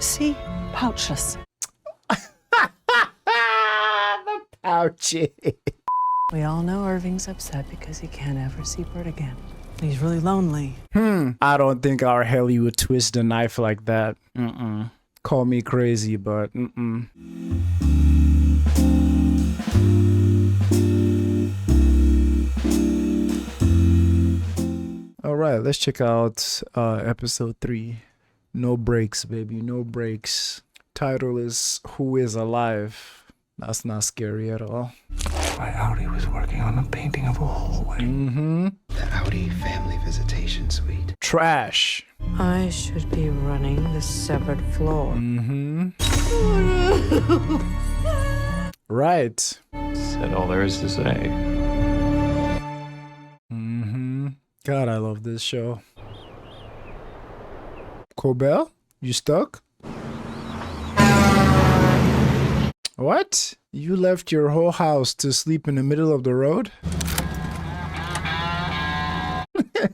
See? Pouchless. The pouches. We all know Irving's upset because he can't ever see Bert again. He's really lonely. I don't think our Helly would twist the knife like that. Call me crazy, but All right, let's check out episode 3. No breaks, baby, no breaks. Title is Who is Alive? That's not scary at all. My Audi was working on a painting of a hallway. The Audi family visitation suite. Trash. I should be running the severed floor. Right. Said all there is to say. God, I love this show. Cobell, you stuck? What? You left your whole house to sleep in the middle of the road?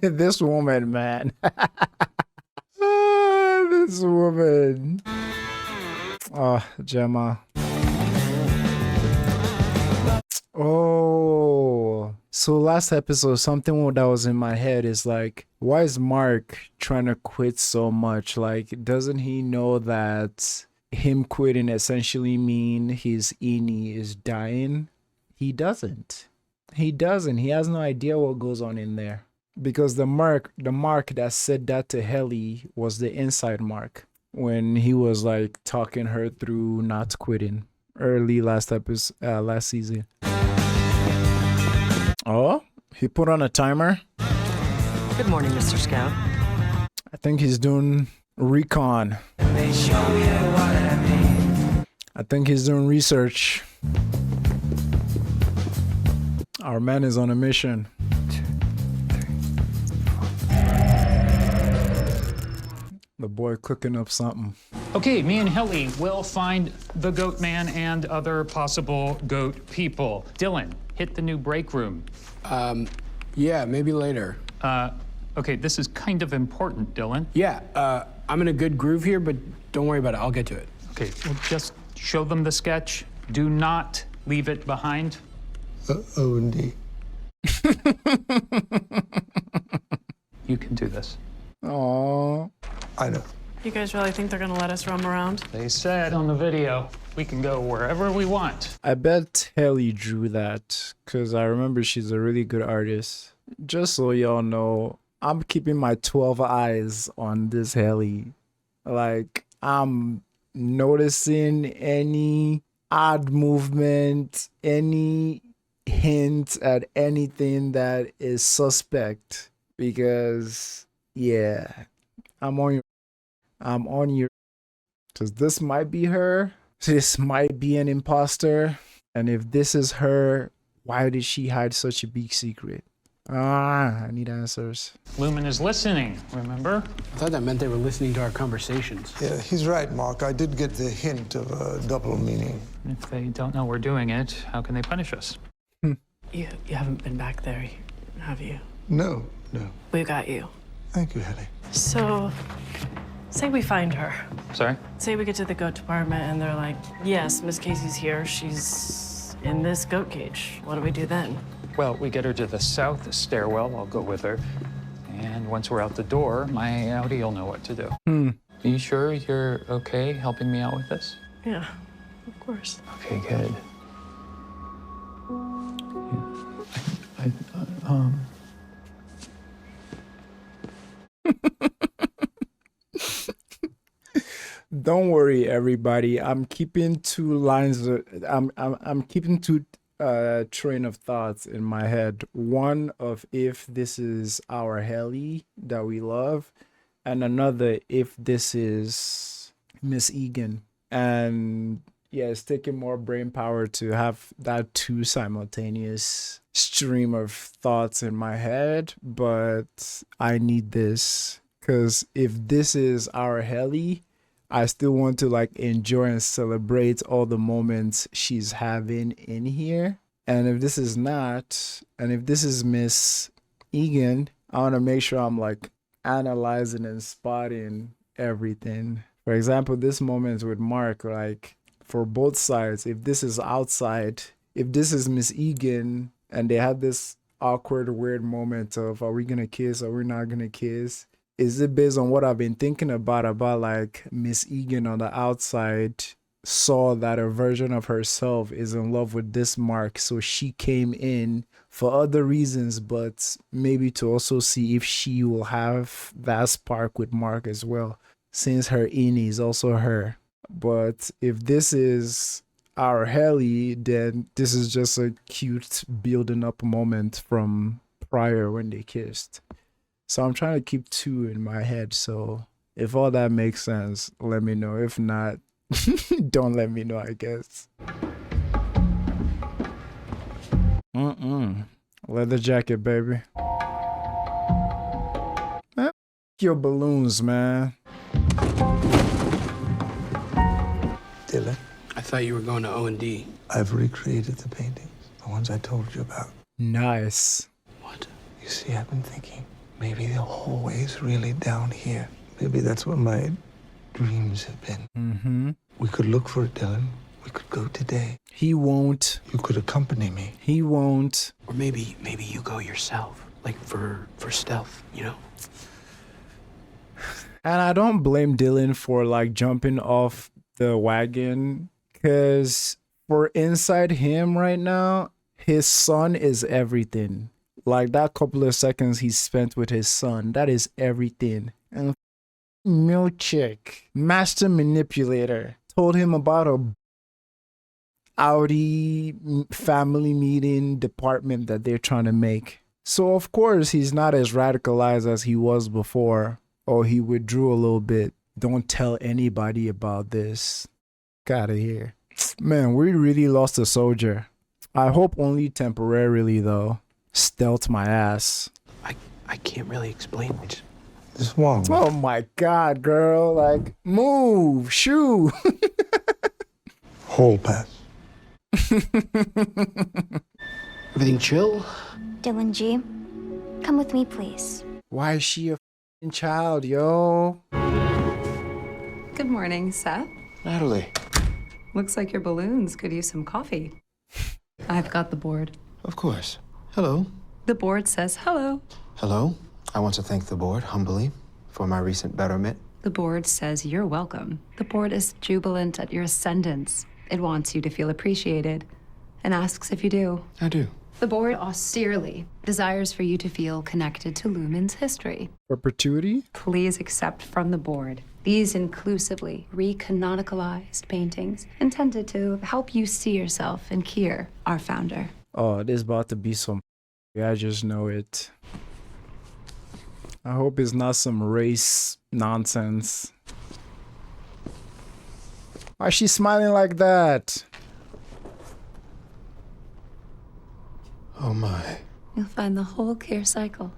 This woman, man. This woman. Oh, Gemma. Oh. So last episode, something that was in my head is like, why is Mark trying to quit so much? Like, doesn't he know that him quitting essentially mean his Eni is dying? He doesn't. He doesn't. He has no idea what goes on in there. Because the mark that said that to Helly was the inside Mark when he was like talking her through not quitting early last season. Oh, he put on a timer. Good morning, Mr. Scout. I think he's doing recon. I think he's doing research. Our man is on a mission. The boy cooking up something. Okay, me and Helly will find the goat man and other possible goat people. Dylan, hit the new break room. Yeah, maybe later. Okay, this is kind of important, Dylan. Yeah, I'm in a good groove here, but don't worry about it. I'll get to it. Okay, well, just show them the sketch. Do not leave it behind. Oh, indeed. You can do this. Aww. I know. You guys really think they're gonna let us roam around? They said on the video, we can go wherever we want. I bet Helly drew that because I remember she's a really good artist. Just so y'all know, I'm keeping my 12 eyes on this Helly. Like, I'm noticing any odd movement, any hint at anything that is suspect. Because, yeah, I'm on your, because this might be her. This might be an imposter. And if this is her, why did she hide such a big secret? I need answers. Lumen is listening, remember? I thought that meant they were listening to our conversations. Yeah, he's right, Mark. I did get the hint of a double meaning. If they don't know we're doing it, how can they punish us? You haven't been back there, have you? No. We got you. Thank you, Helly. So, say we find her. Sorry? Say we get to the goat department and they're like, yes, Miss Casey's here. She's in this goat cage. What do we do then? Well, we get her to the south stairwell. I'll go with her. And once we're out the door, my Audi will know what to do. Are you sure you're okay helping me out with this? Yeah, of course. Okay, good. Don't worry, everybody. I'm keeping two lines. I'm keeping two train of thoughts in my head. One of if this is our Helly that we love, and another if this is Miss Egan. And yeah, it's taking more brain power to have that two simultaneous stream of thoughts in my head, but I need this because if this is our Helly, I still want to like enjoy and celebrate all the moments she's having in here. And if this is not, and if this is Miss Egan, I want to make sure I'm like analyzing and spotting everything. For example, this moment with Mark, like for both sides, if this is outside, if this is Miss Egan and they had this awkward, weird moment of are we gonna kiss, are we not gonna kiss? Is it based on what I've been thinking about like Miss Egan on the outside saw that a version of herself is in love with this Mark, so she came in for other reasons, but maybe to also see if she will have that spark with Mark as well, since her innie is also her. But if this is our Helly, then this is just a cute building up moment from prior when they kissed. So I'm trying to keep two in my head. So if all that makes sense, let me know. If not, don't let me know, I guess. Leather jacket, baby. Man, your balloons, man. Dylan, I thought you were going to O&D. I've recreated the paintings, the ones I told you about. Nice. What? You see, I've been thinking, maybe the hallway is really down here. Maybe that's what my dreams have been. We could look for it, Dylan. We could go today. He won't. You could accompany me. He won't. Or maybe you go yourself, like for stealth, you know? And I don't blame Dylan for like jumping off the wagon, because for inside him right now, his son is everything. Like that couple of seconds he spent with his son, that is everything. And Milchick, master manipulator, told him about a Audi family meeting department that they're trying to make. So of course he's not as radicalized as he was before, or he withdrew a little bit. Don't tell anybody about this. Get out of here. Man, we really lost a soldier. I hope only temporarily though. Stealth my ass. I can't really explain it. Just walk. Oh my god, girl. Like, move, shoo. Hall pass. Everything chill? Dylan G, come with me, please. Why is she a f***ing child, yo? Good morning, Seth. Natalie. Looks like your balloons could use some coffee. I've got the board. Of course. Hello. The board says hello. Hello. I want to thank the board humbly for my recent betterment. The board says you're welcome. The board is jubilant at your ascendance. It wants you to feel appreciated and asks if you do. I do. The board austerely desires for you to feel connected to Lumen's history. Perpetuity? Please accept from the board these inclusively recanonicalized paintings intended to help you see yourself in Kier, our founder. Oh, this about to be some. I just know it. I hope it's not some race nonsense. Why is she smiling like that? Oh my. You'll find the whole Kier cycle.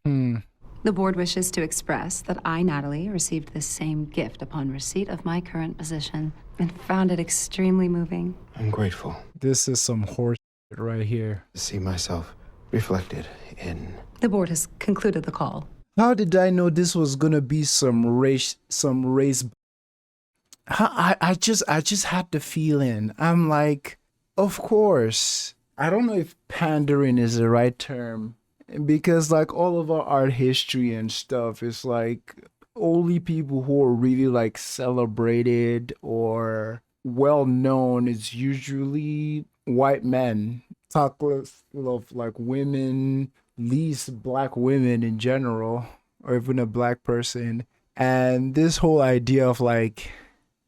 The board wishes to express that I, Natalie, received this same gift upon receipt of my current position and found it extremely moving. I'm grateful This is some horse shit right here. to see myself reflected in. The board has concluded the call. How did I know this was gonna be some race? I just had the feeling. I'm like, of course. I don't know if pandering is the right term, because like all of our art history and stuff is like only people who are really like celebrated or well known is usually white men. Talk less of like women, least black women in general, or even a black person. And this whole idea of like,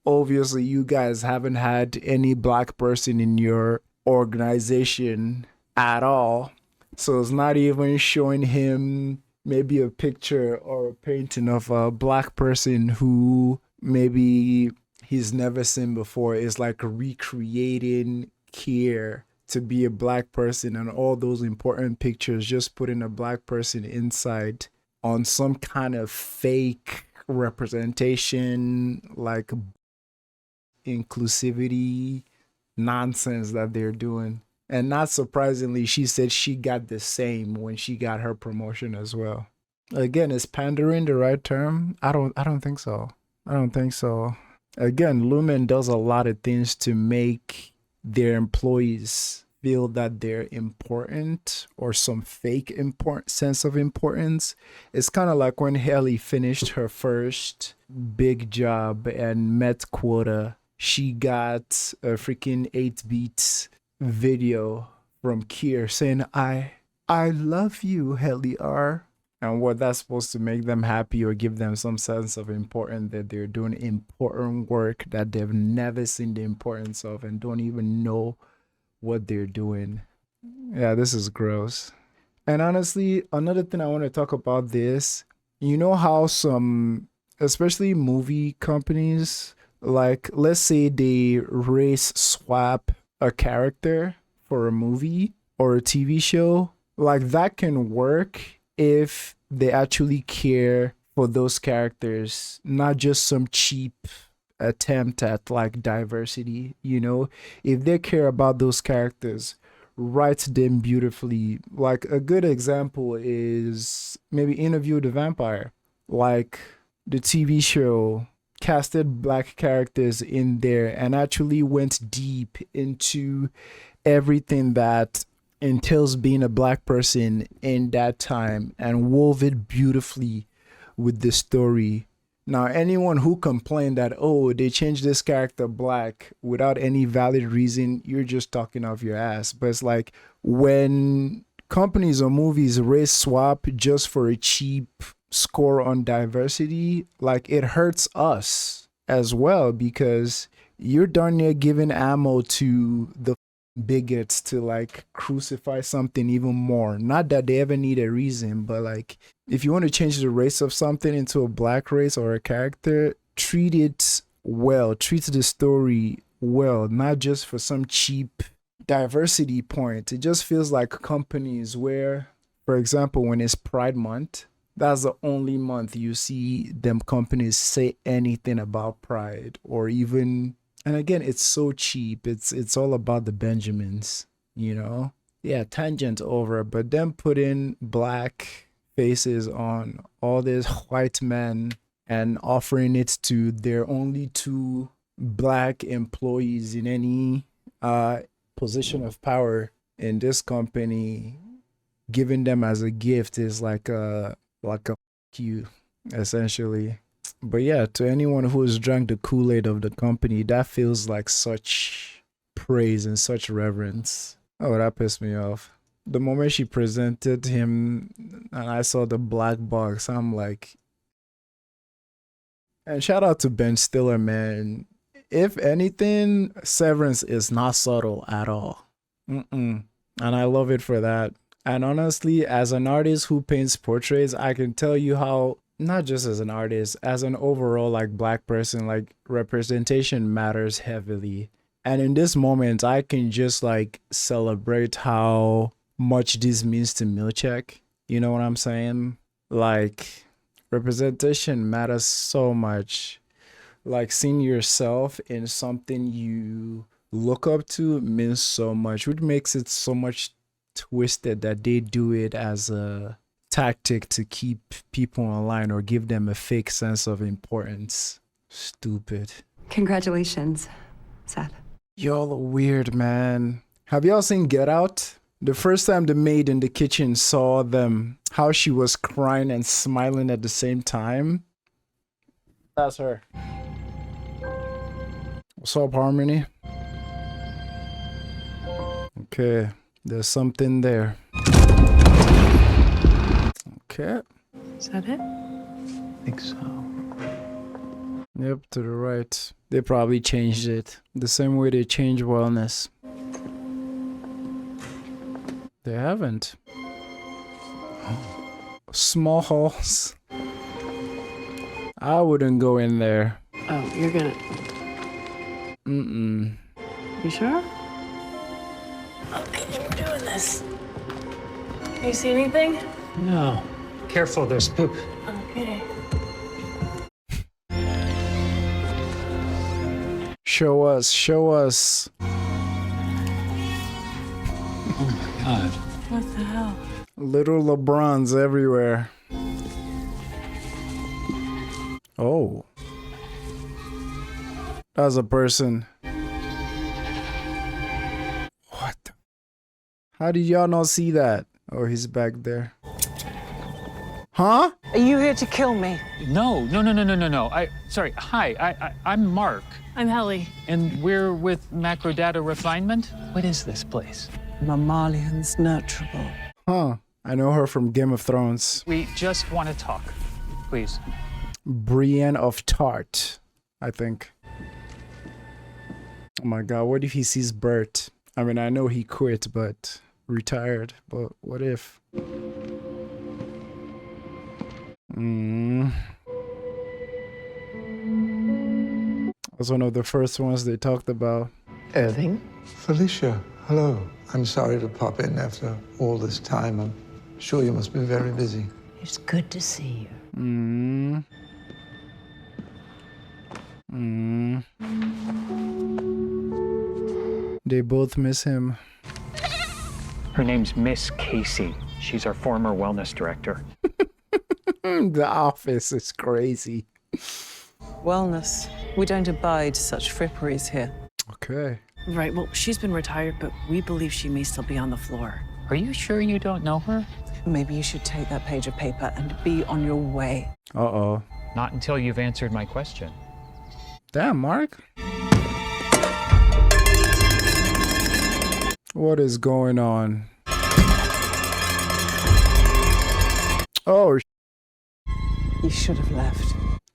obviously you guys haven't had any black person in your organization at all. So it's not even showing him maybe a picture or a painting of a black person who maybe he's never seen before. It's like recreating Kier to be a black person, and all those important pictures, just putting a black person inside on some kind of fake representation, like inclusivity nonsense that they're doing. And not surprisingly, she said she got the same when she got her promotion as well. Again, is pandering the right term? I don't think so. I don't think so. Again, Lumen does a lot of things to make their employees feel that they're important or some fake sense of importance. It's kind of like when Haley finished her first big job and met quota. She got a freaking 8-beat video from Kier saying, I love you, Haley R. And what that's supposed to make them happy or give them some sense of importance, that they're doing important work that they've never seen the importance of and don't even know what they're doing. Yeah, this is gross. And honestly, another thing I want to talk about this, you know how some, especially movie companies, like let's say they race swap a character for a movie or a TV show, like that can work if they actually care for those characters, not just some cheap attempt at like diversity, you know. If they care about those characters, write them beautifully. Like a good example is maybe Interview with the Vampire. Like the TV show casted black characters in there and actually went deep into everything that entails being a black person in that time and wove it beautifully with the story. Now, anyone who complained that, oh, they changed this character black without any valid reason, you're just talking off your ass. But it's like when companies or movies race swap just for a cheap score on diversity, like it hurts us as well, because you're darn near giving ammo to the bigots to like crucify something even more. Not that they ever need a reason, but like if you want to change the race of something into a black race or a character, treat it well, treat the story well, not just for some cheap diversity point. It just feels like companies where, for example, when it's Pride Month, that's the only month you see them companies say anything about pride, or even, and again, it's so cheap. It's all about the Benjamins, you know? Yeah, tangent over, but them putting black faces on all these white men and offering it to their only 2 black employees in any position of power in this company, giving them as a gift is like a you, essentially. But yeah, to anyone who has drank the Kool-Aid of the company, that feels like such praise and such reverence. Oh, that pissed me off. The moment she presented him and I saw the black box, I'm like... And shout out to Ben Stiller, man. If anything, Severance is not subtle at all. And I love it for that. And honestly, as an artist who paints portraits, I can tell you how, not just as an artist, as an overall like black person, like representation matters heavily. And in this moment, I can just like celebrate how much this means to Milchek. You know what I'm saying? Like, representation matters so much. Like, seeing yourself in something you look up to means so much, which makes it so much twisted that they do it as a tactic to keep people online or give them a fake sense of importance. Stupid. Congratulations, Seth. Y'all are weird, man. Have y'all seen Get Out? The first time the maid in the kitchen saw them, how she was crying and smiling at the same time. That's her. What's up, Harmony? Okay. There's something there. Okay. Is that it? I think so. Yep, to the right. They probably changed it. The same way they changed wellness. They haven't. Small halls. I wouldn't go in there. Oh, you're gonna... You sure? Okay, we're doing this. You see anything? No. Careful, there's poop. Okay. Show us, show us. Oh my God. What the hell? Little LeBrons everywhere. Oh. That's a person. What? How did y'all not see that? Oh, he's back there. Huh? Are you here to kill me? No. Sorry. Hi, I'm Mark. I'm Helly. And we're with Macro Data Refinement. What is this place? Mammalian's nurturable. Huh. I know her from Game of Thrones. We just want to talk, please. Brienne of Tart, I think. Oh my god, what if he sees Bert? I mean, I know he quit, but retired. But what if? That's one of the first ones they talked about. Irving? Felicia, hello. I'm sorry to pop in after all this time. I'm sure you must be very busy. It's good to see you. They both miss him. Her name's Miss Casey. She's our former wellness director. The office is crazy. Wellness. We don't abide such fripperies here. Okay. Right, well, she's been retired, but we believe she may still be on the floor. Are you sure you don't know her? Maybe you should take that page of paper and be on your way. Uh-oh. Not until you've answered my question. Damn, Mark. What is going on? Oh, You should have left.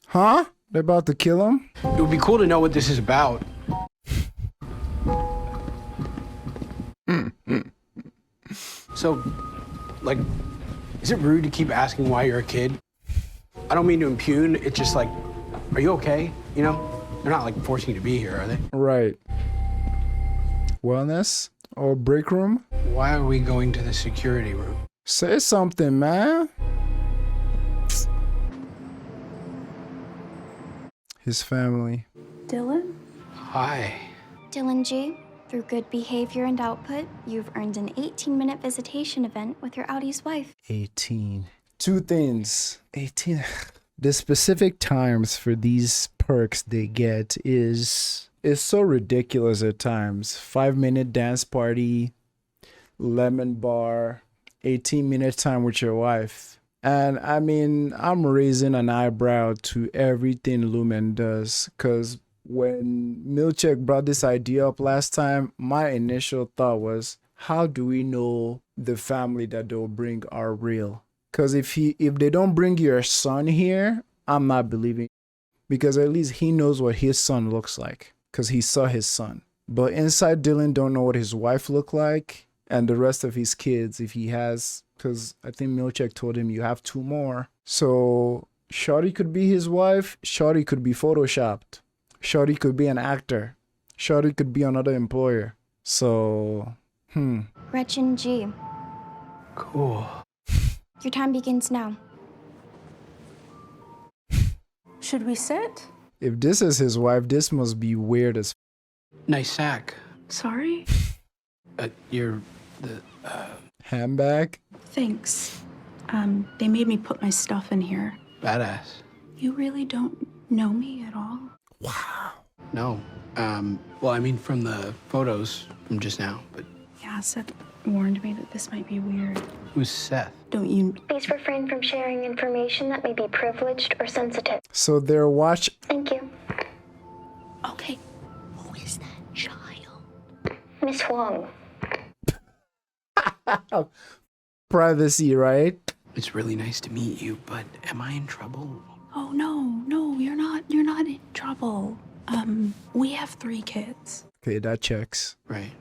huh? They're about to kill him? It would be cool to know what this is about. So, like, is it rude to keep asking why you're a kid? I don't mean to impugn, it's just like, are you okay? You know? They're not like forcing you to be here, are they? Right. Wellness or break room? Why are we going to the security room? Say something, man. His family. Dylan? Hi. Dylan G., through good behavior and output, you've earned an 18-minute visitation event with your Audi's wife. 18. Two things. 18. The specific times for these perks they get is so ridiculous at times. 5-minute dance party, lemon bar, 18-minute time with your wife. And I mean, I'm raising an eyebrow to everything Lumen does, because when Milchek brought this idea up last time, my initial thought was, how do we know the family that they'll bring are real? Because if they don't bring your son here, I'm not believing, because at least he knows what his son looks like, because he saw his son. But inside Dylan don't know what his wife looked like, and the rest of his kids, if he has, because I think Milchek told him you have 2 more. So Shorty could be his wife, Shorty could be photoshopped, Shorty could be an actor, Shorty could be another employer. So, Gretchen G., Cool. your time begins now. Should we sit? if this is his wife, this must be weird as Nice sack. Sorry? You're the, handbag. Thanks. They made me put my stuff in here. badass. You really don't know me at all? No. Well, I mean, from the photos from just now, but Yeah, Seth warned me that this might be weird. who's Seth? Don't you? Please refrain from sharing information that may be privileged or sensitive. So they're watch. Thank you. Okay. Who is that child? Miss Huang. Privacy, right? It's really nice to meet you, but am I in trouble? Oh, no, you're not in trouble. We have 3 kids. Okay, that checks. Right.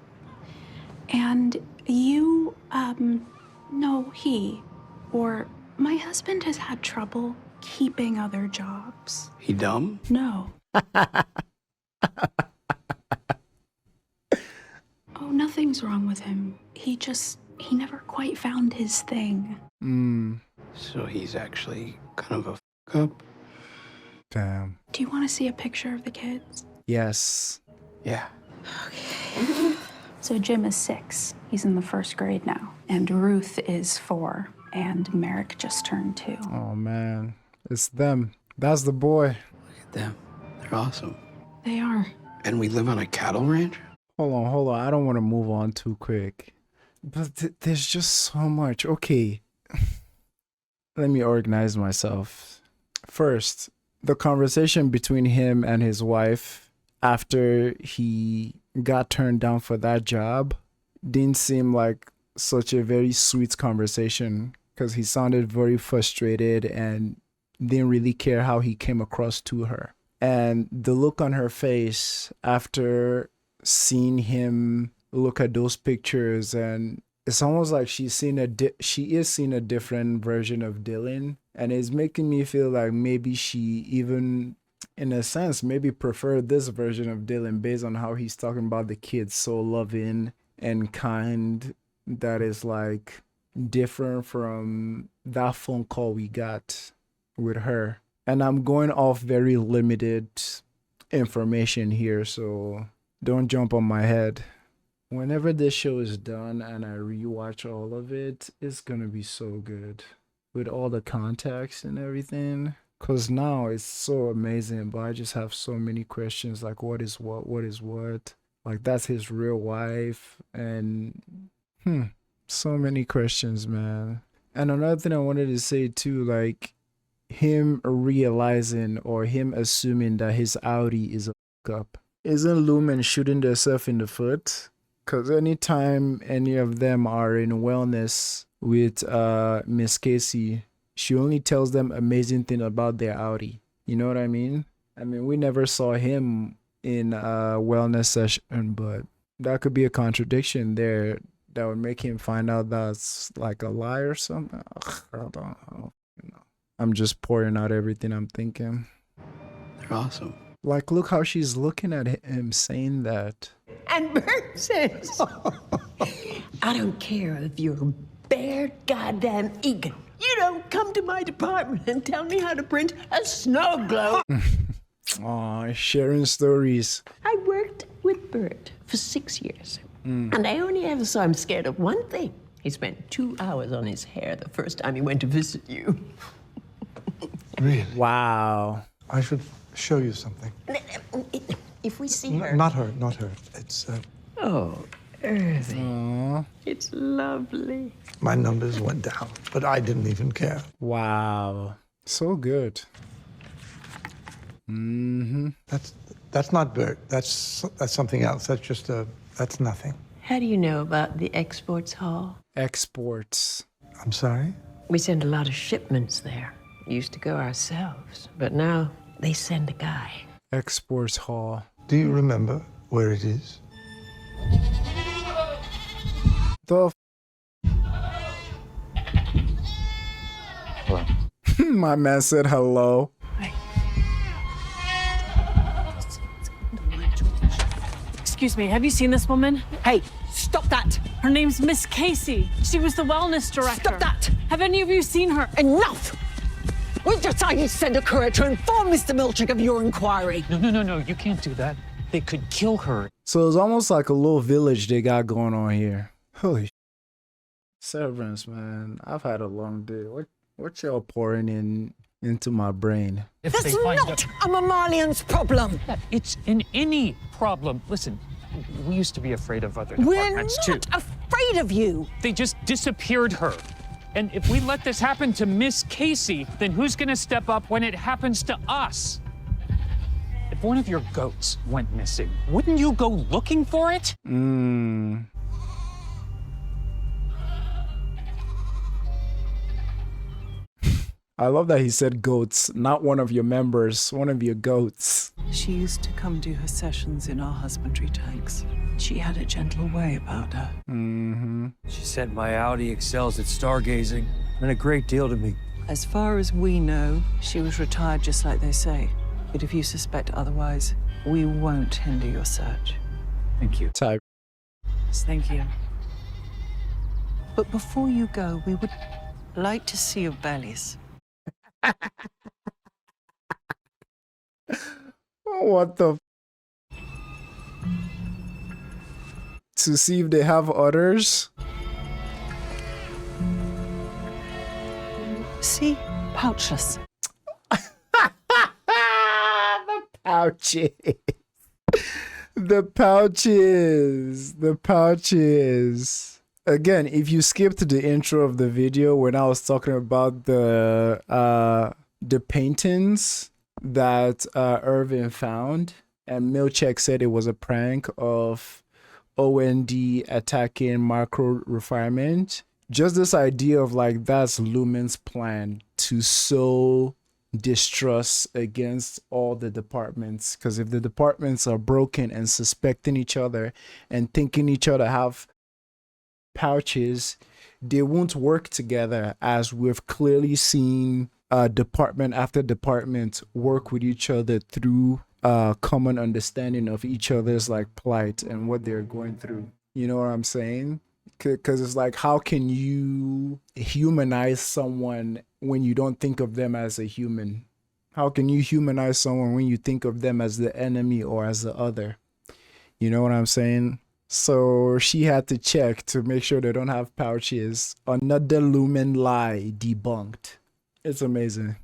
And you, no, he, or my husband has had trouble keeping other jobs. He dumb? No. Oh, nothing's wrong with him. He never quite found his thing. So he's actually kind of a f*** up? Damn. Do you want to see a picture of the kids? Yes. Yeah. So Jim is 6. He's in the 1st grade now. And Ruth is 4. And Merrick just turned 2. Oh man, it's them. That's the boy. Look at them. They're awesome. They are. And we live on a cattle ranch? Hold on. I don't want to move on too quick. But there's just so much. Okay. Let me organize myself. First, the conversation between him and his wife after he got turned down for that job didn't seem like such a very sweet conversation, because he sounded very frustrated and didn't really care how he came across to her. And the look on her face after seeing him look at those pictures, and it's almost like she is seeing a different version of Dylan, and it's making me feel like maybe she even, in a sense, maybe preferred this version of Dylan based on how he's talking about the kids, so loving and kind, that is like different from that phone call we got with her. And I'm going off very limited information here, so don't jump on my head. Whenever this show is done and I rewatch all of it, it's gonna be so good with all the context and everything. Cause now it's so amazing, but I just have so many questions like what is what? Like that's his real wife, and so many questions, man. And another thing I wanted to say too, like him realizing or him assuming that his Audi is a up. Isn't Lumen shooting themselves in the foot? Because anytime any of them are in wellness with Miss Casey, she only tells them amazing thing about their Audi. You know what I mean? I mean, we never saw him in a wellness session, but that could be a contradiction there that would make him find out that's like a lie or something. Ugh, I don't know. I'm just pouring out everything I'm thinking. They're awesome. Like, look how she's looking at him saying that. And Bert says, I don't care if you're a bare goddamn Egan. You don't come to my department and tell me how to print a snow globe. Aw, sharing stories. I worked with Bert for 6 years. And I only ever saw him scared of one thing. He spent 2 hours on his hair the first time he went to visit you. Really? Wow. I should show you something. If we see her. Not her. It's, Oh, Irving. Aww. It's lovely. My numbers went down, but I didn't even care. Wow. So good. That's not Bert. That's something else. That's nothing. How do you know about the exports hall? Exports. I'm sorry? We send a lot of shipments there. Used to go ourselves, but now they send a guy. Exports hall. Do you remember where it is? The Hello. My man said hello. Excuse me, have you seen this woman? Hey, stop that! Her name's Miss Casey. She was the wellness director. Stop that! Have any of you seen her? Enough! We've decided to send a courier to inform Mr. Milchick of your inquiry. No, you can't do that. They could kill her. So it's almost like a little village they got going on here. Holy Severance, man. I've had a long day. What y'all pouring into my brain? If That's they find not a mammalian's problem. It's in any problem. Listen, we used to be afraid of other We're departments not too. afraid of you. They just disappeared her. And if we let this happen to Miss Casey, then who's gonna step up when it happens to us? If one of your goats went missing, wouldn't you go looking for it? I love that he said goats, not one of your members, one of your goats. She used to come do her sessions in our husbandry tanks. She had a gentle way about her. She said my Audi excels at stargazing. Meant a great deal to me. As far as we know, she was retired just like they say. But if you suspect otherwise, we won't hinder your search. Thank you. Type. Yes, thank you. But before you go, we would like to see your bellies. What the? To see if they have others? See? Pouchless. pouches. The pouches. The pouches. Again, if you skipped the intro of the video when I was talking about the paintings that Irving found, and Milchek said it was a prank of OND attacking macro refinement. Just this idea of like that's Lumen's plan to sow distrust against all the departments, because if the departments are broken and suspecting each other and thinking each other have pouches, they won't work together, as we've clearly seen department after department work with each other through common understanding of each other's like plight and what they're going through. You know what I'm saying? Because it's like, how can you humanize someone when you don't think of them as a human? How can you humanize someone when you think of them as the enemy or as the other? You know what I'm saying? So she had to check to make sure they don't have pouches. Another Lumen lie debunked. It's amazing.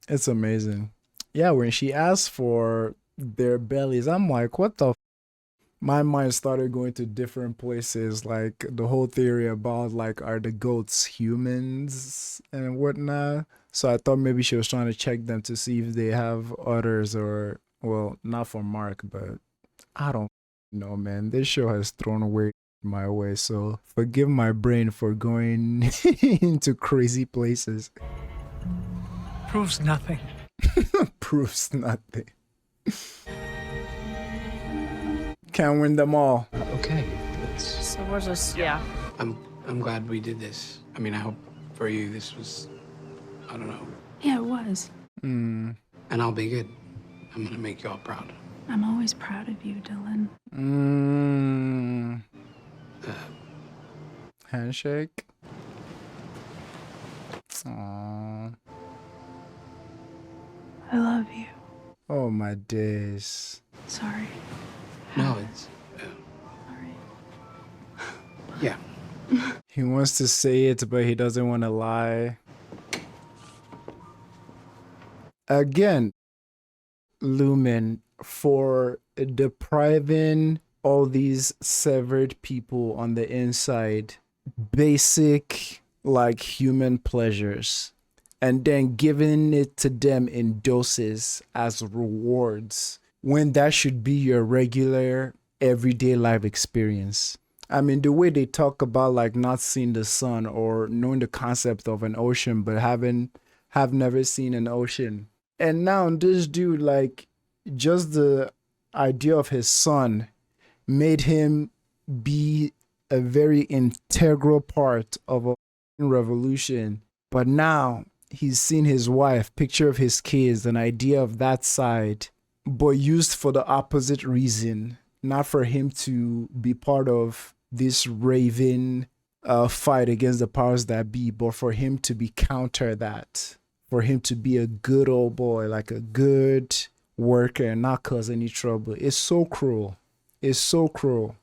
It's amazing. Yeah, when she asked for their bellies, I'm like, what the? My mind started going to different places, like the whole theory about like, are the goats humans and whatnot. So I thought maybe she was trying to check them to see if they have udders, or, well, not for Mark, but I don't know, man. This show has thrown away my way, so forgive my brain for going into crazy places. Proves nothing. Proves nothing. Can't win them all. Okay. So we're just, yeah. I'm glad we did this. I mean, I hope for you this was, I don't know. Yeah, it was. And I'll be good. I'm gonna make you all proud. I'm always proud of you, Dylan. Handshake. Aww. I love you. Oh my days. Sorry. No, it's... yeah. He wants to say it, but he doesn't want to lie. Again, Lumen, for depriving all these severed people on the inside basic like human pleasures, and then giving it to them in doses as rewards, when that should be your regular everyday life experience. I mean, the way they talk about like not seeing the sun or knowing the concept of an ocean but have never seen an ocean. And now this dude, like, just the idea of his son made him be a very integral part of a revolution. But now he's seen his wife, picture of his kids, an idea of that side, but used for the opposite reason, not for him to be part of this raven fight against the powers that be, but for him to be counter that, for him to be a good old boy, like a good worker and not cause any trouble. It's so cruel. It's so cruel.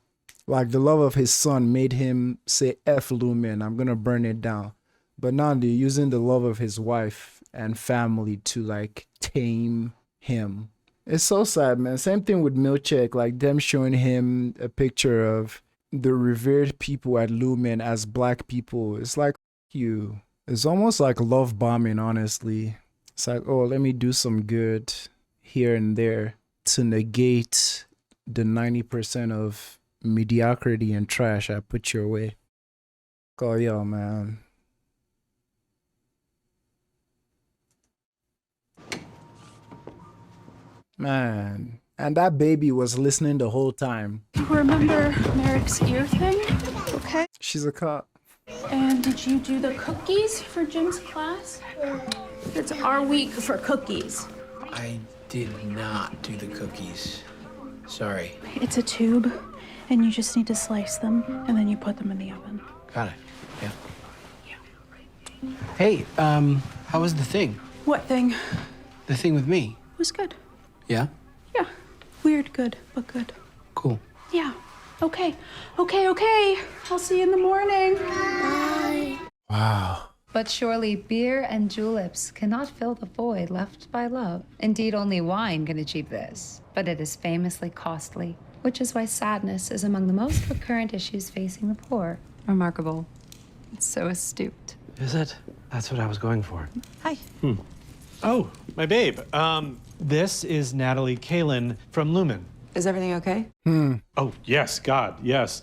Like, the love of his son made him say, F Lumen, I'm gonna burn it down. But now they're using the love of his wife and family to like tame him. It's so sad, man. Same thing with Milchek, like them showing him a picture of the revered people at Lumen as black people. It's like, you. It's almost like love bombing, honestly. It's like, oh, let me do some good here and there to negate the 90% of mediocrity and trash I put your way. Oh, yo, man. Man. And that baby was listening the whole time. Remember Merrick's ear thing? Okay. She's a cop. And did you do the cookies for Jim's class? It's our week for cookies. I did not do the cookies. Sorry. It's a tube, and you just need to slice them, and then you put them in the oven. Got it. Yeah. Hey, how was the thing? What thing? The thing with me. It was good. Yeah? Yeah. Weird good, but good. Cool. Yeah. Okay. Okay. I'll see you in the morning. Bye. Wow. But surely beer and juleps cannot fill the void left by love. Indeed, only wine can achieve this, but it is famously costly, which is why sadness is among the most recurrent issues facing the poor. Remarkable. It's so astute. Is it? That's what I was going for. Hi. Oh, my babe. This is Natalie Kalin from Lumen. Is everything okay? Oh, yes, God, yes.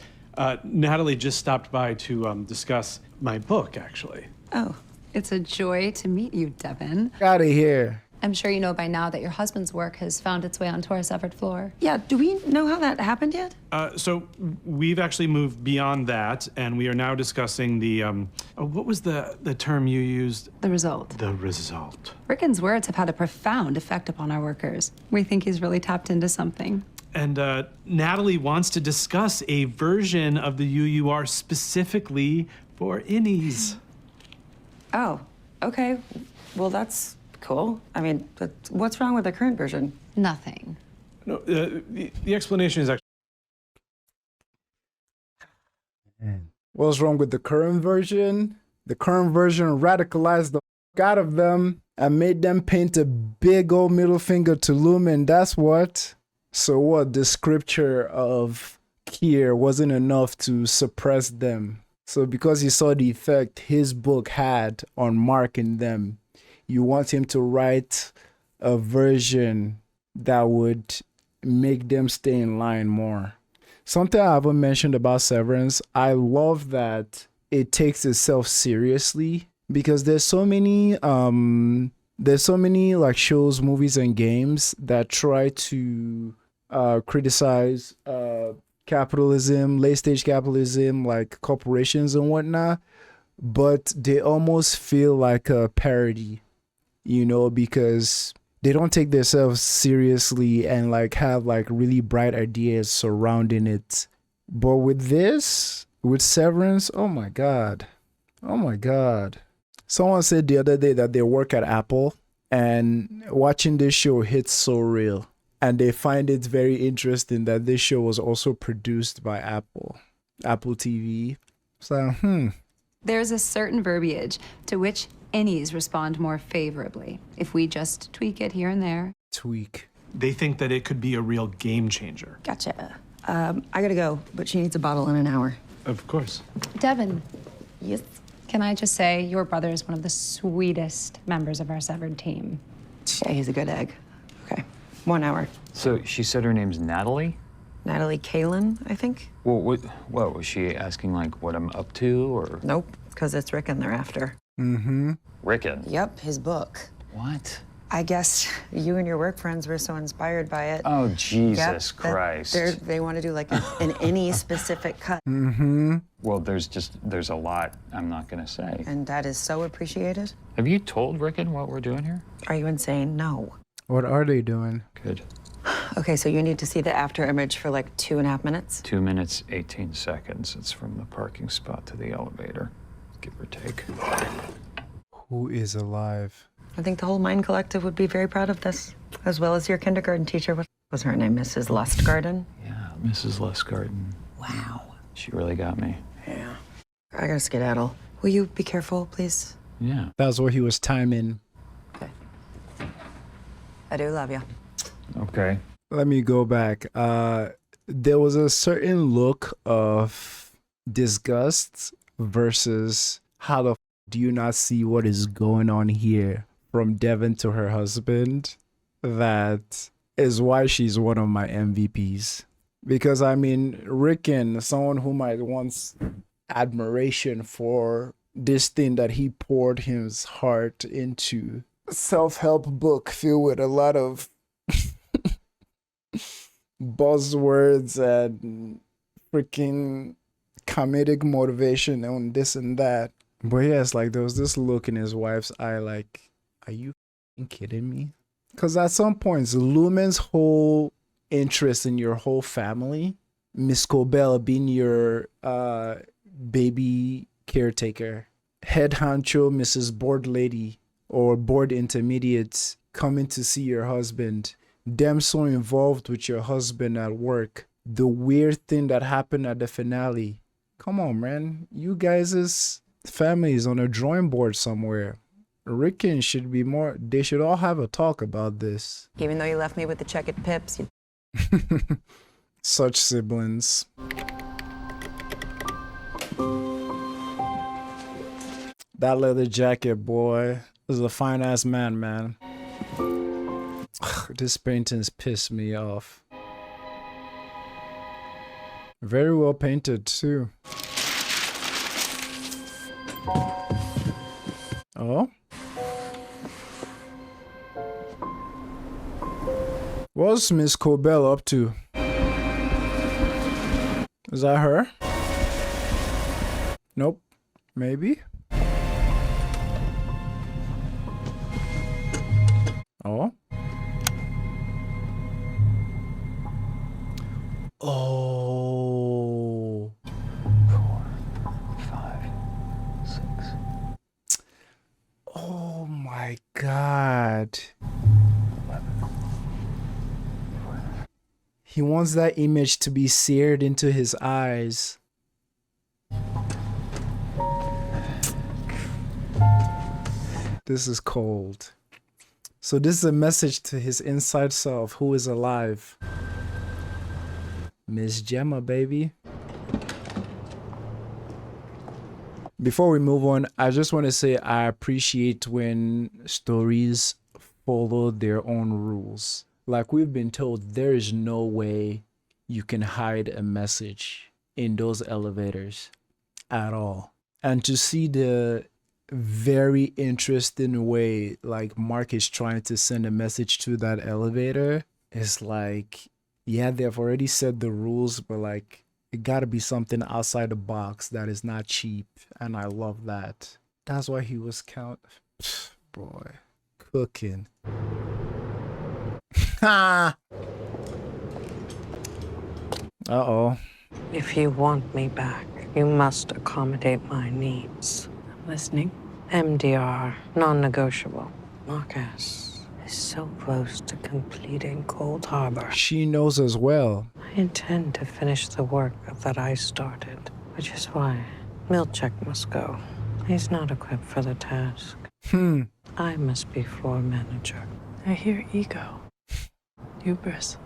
Natalie just stopped by to discuss my book, actually. Oh, it's a joy to meet you, Devin. Out of here. I'm sure you know by now that your husband's work has found its way onto our severed floor. Yeah, do we know how that happened yet? So we've actually moved beyond that, and we are now discussing the, what was the term you used? The result. The result. Rickon's words have had a profound effect upon our workers. We think he's really tapped into something. And Natalie wants to discuss a version of the UUR specifically for innies. Oh, okay. Well, that's cool. I mean, but what's wrong with the current version? Nothing. No, the explanation is actually... What's wrong with the current version? The current version radicalized the f out of them and made them paint a big old middle finger to Lumen. That's what. So what? The scripture of Kier wasn't enough to suppress them. So because he saw the effect his book had on Mark and them, you want him to write a version that would make them stay in line more. Something I haven't mentioned about Severance, I love that it takes itself seriously, because there's so many like shows, movies, and games that try to criticize capitalism, late stage capitalism, like corporations and whatnot, but they almost feel like a parody, you know, because they don't take themselves seriously and like have like really bright ideas surrounding it. But with this, with Severance, oh my god, someone said the other day that they work at Apple, and watching this show hits so real. And they find it very interesting that this show was also produced by Apple TV. So, There's a certain verbiage to which innies respond more favorably if we just tweak it here and there. Tweak. They think that it could be a real game changer. Gotcha. I gotta go, but she needs a bottle in an hour. Of course. Devin, Yes. can I just say your brother is one of the sweetest members of our severed team. Yeah, he's a good egg. Okay, 1 hour. So she said her name's Natalie? Natalie Kalin, I think? Well, what was she asking, like, what I'm up to, or? Nope, because it's Rickon they're after. Rickon? Yep, his book. What? I guess you and your work friends were so inspired by it. Oh, Jesus Yep, Christ. They want to do like an any specific cut. Well, there's a lot I'm not gonna say. And that is so appreciated. Have you told Rickon what we're doing here? Are you insane? No. what are they doing? Good. Okay, so you need to see the after image for like 2.5 minutes. 2 minutes, 18 seconds. It's from the parking spot to the elevator, give or take. Who is alive? I think the whole Mind Collective would be very proud of this, as well as your kindergarten teacher. What was her name? Mrs. Lustgarten? Yeah, Mrs. Lustgarten. Wow. She really got me. Yeah. I gotta skedaddle. Will you be careful, please? Yeah. That's what he was timing. I do love you. Okay. Let me go back. There was a certain look of disgust versus how the do you not see what is going on here from Devin to her husband? That is why she's one of my MVPs. Because I mean, Rickon, someone who might want admiration for this thing that he poured his heart into. Self-help book filled with a lot of buzzwords and freaking comedic motivation on this and that. But yes, like there was this look in his wife's eye like, are you kidding me? Because at some points, Lumen's whole interest in your whole family, Miss Cobell being your baby caretaker, head honcho Mrs. Board Lady or Board Intermediate coming to see your husband, them so involved with your husband at work, the weird thing that happened at the finale. Come on, man. You guys' family is on a drawing board somewhere. Rickon should be more. They should all have a talk about this. Even though you left me with the checkered pips, you... Such siblings. That leather jacket, boy, is a fine ass man. This painting's pissed me off. Very well painted too. Oh? What's Miss Cobell up to? Is that her? Nope. Maybe? Oh? Oh. 4, 5, 6. Oh my God. 11. He wants that image to be seared into his eyes. This is cold. So this is a message to his inside self who is alive. Miss Gemma, baby. Before we move on, I just want to say I appreciate when stories follow their own rules. Like we've been told, there is no way you can hide a message in those elevators at all. And to see the very interesting way like Mark is trying to send a message to that elevator is like, yeah, they've already said the rules, but like it gotta be something outside the box that is not cheap. And I love that. That's why he was boy, cooking. Ha! Uh-oh. If you want me back, you must accommodate my needs. I'm listening. MDR, non-negotiable. Marcus is so close to completing Cold Harbor. She knows as well. I intend to finish the work that I started, which is why Milchek must go. He's not equipped for the task. I must be floor manager. I hear ego. Hubris.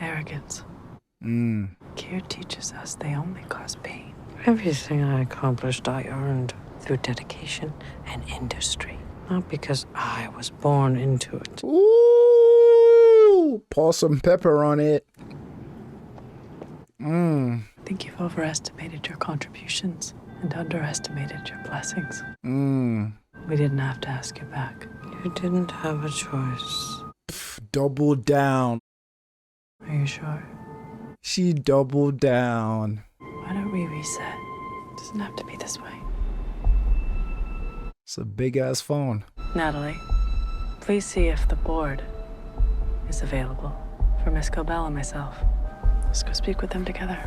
Arrogance. Care teaches us they only cause pain. Everything I accomplished, I earned through dedication and industry. Not because I was born into it. Ooh, pour some pepper on it. I think you've overestimated your contributions and underestimated your blessings. We didn't have to ask you back. You didn't have a choice. Double down. Are you sure? She doubled down. Why don't we reset? It doesn't have to be this way. It's a big ass phone. Natalie, please see if the board is available for Miss Cobell and myself. Let's go speak with them together.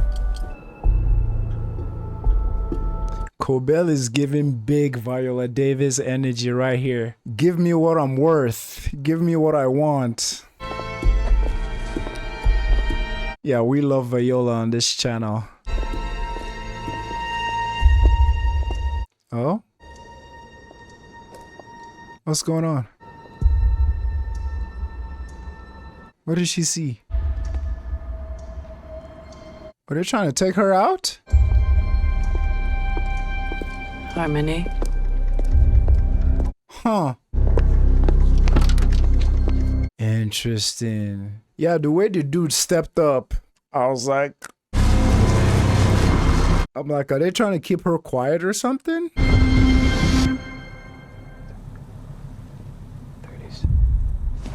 Cobell is giving big Viola Davis energy right here. Give me what I'm worth. Give me what I want. Yeah, we love Viola on this channel. Oh? What's going on? What did she see? Are they trying to take her out? Harmony. Huh. Interesting. Yeah, the way the dude stepped up, I was like... I'm like, are they trying to keep her quiet or something?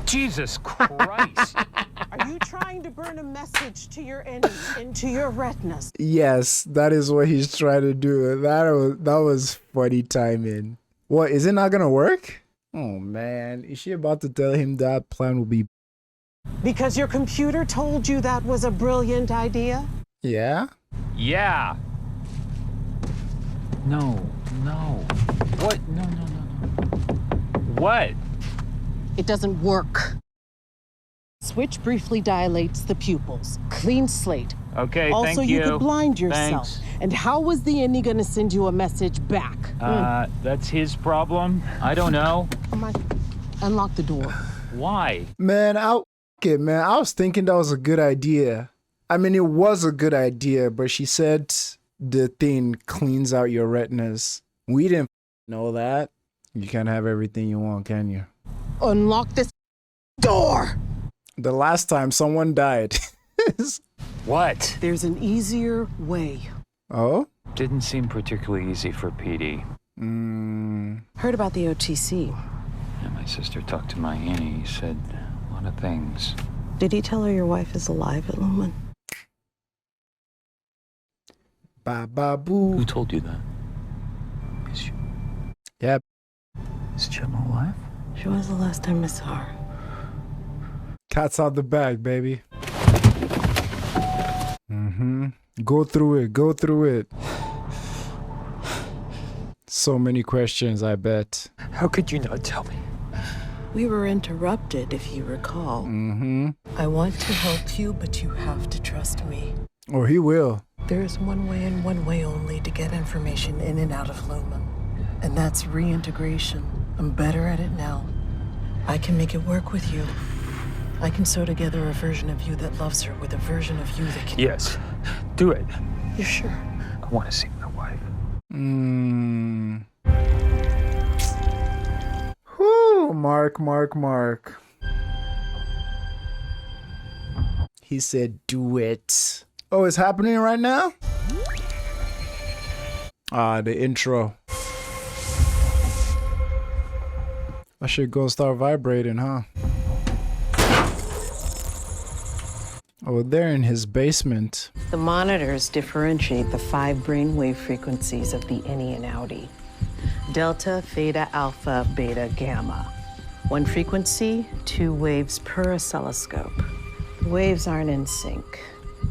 Jesus Christ! Are you trying to burn a message to your enemies into your retinas? Yes, that is what he's trying to do. That was funny timing. What, is it not gonna work? Oh man, is she about to tell him that plan will be... Because your computer told you that was a brilliant idea? Yeah? Yeah. No. What? No. What? It doesn't work. Switch briefly dilates the pupils. Clean slate. Okay, also, thank you. Also, you could blind yourself. Thanks. And how was the Innie gonna send you a message back? That's his problem. I don't know. Come on. Unlock the door. Why? Man, I was thinking that was a good idea. I mean, it was a good idea, but she said the thing cleans out your retinas. We didn't know that. You can't have everything you want, can you? Unlock this door! The last time someone died. What? There's an easier way. Oh? Didn't seem particularly easy for PD. Heard about the OTC. Yeah, my sister talked to my Annie. He said a lot of things. Did he tell her your wife is alive at Lumen? Ba ba boo. Who told you that? Is she? Yep. Is Gemma alive? She was the last time I saw her. Cat's out the bag, baby. Go through it. Go through it. So many questions, I bet. How could you not tell me? We were interrupted, if you recall. I want to help you, but you have to trust me. Oh, he will. There is one way and one way only to get information in and out of Lumen. And that's reintegration. I'm better at it now. I can make it work with you. I can sew together a version of you that loves her with a version of you that can... Yes. Do it. You're sure? I want to see my wife. Whoo, Mark. He said, do it. Oh, it's happening right now? The intro. I should go start vibrating, huh? Oh, they're in his basement. The monitors differentiate the 5 brainwave frequencies of the Innie and outie. Delta, theta, alpha, beta, gamma. 1 frequency, 2 waves per oscilloscope. The waves aren't in sync.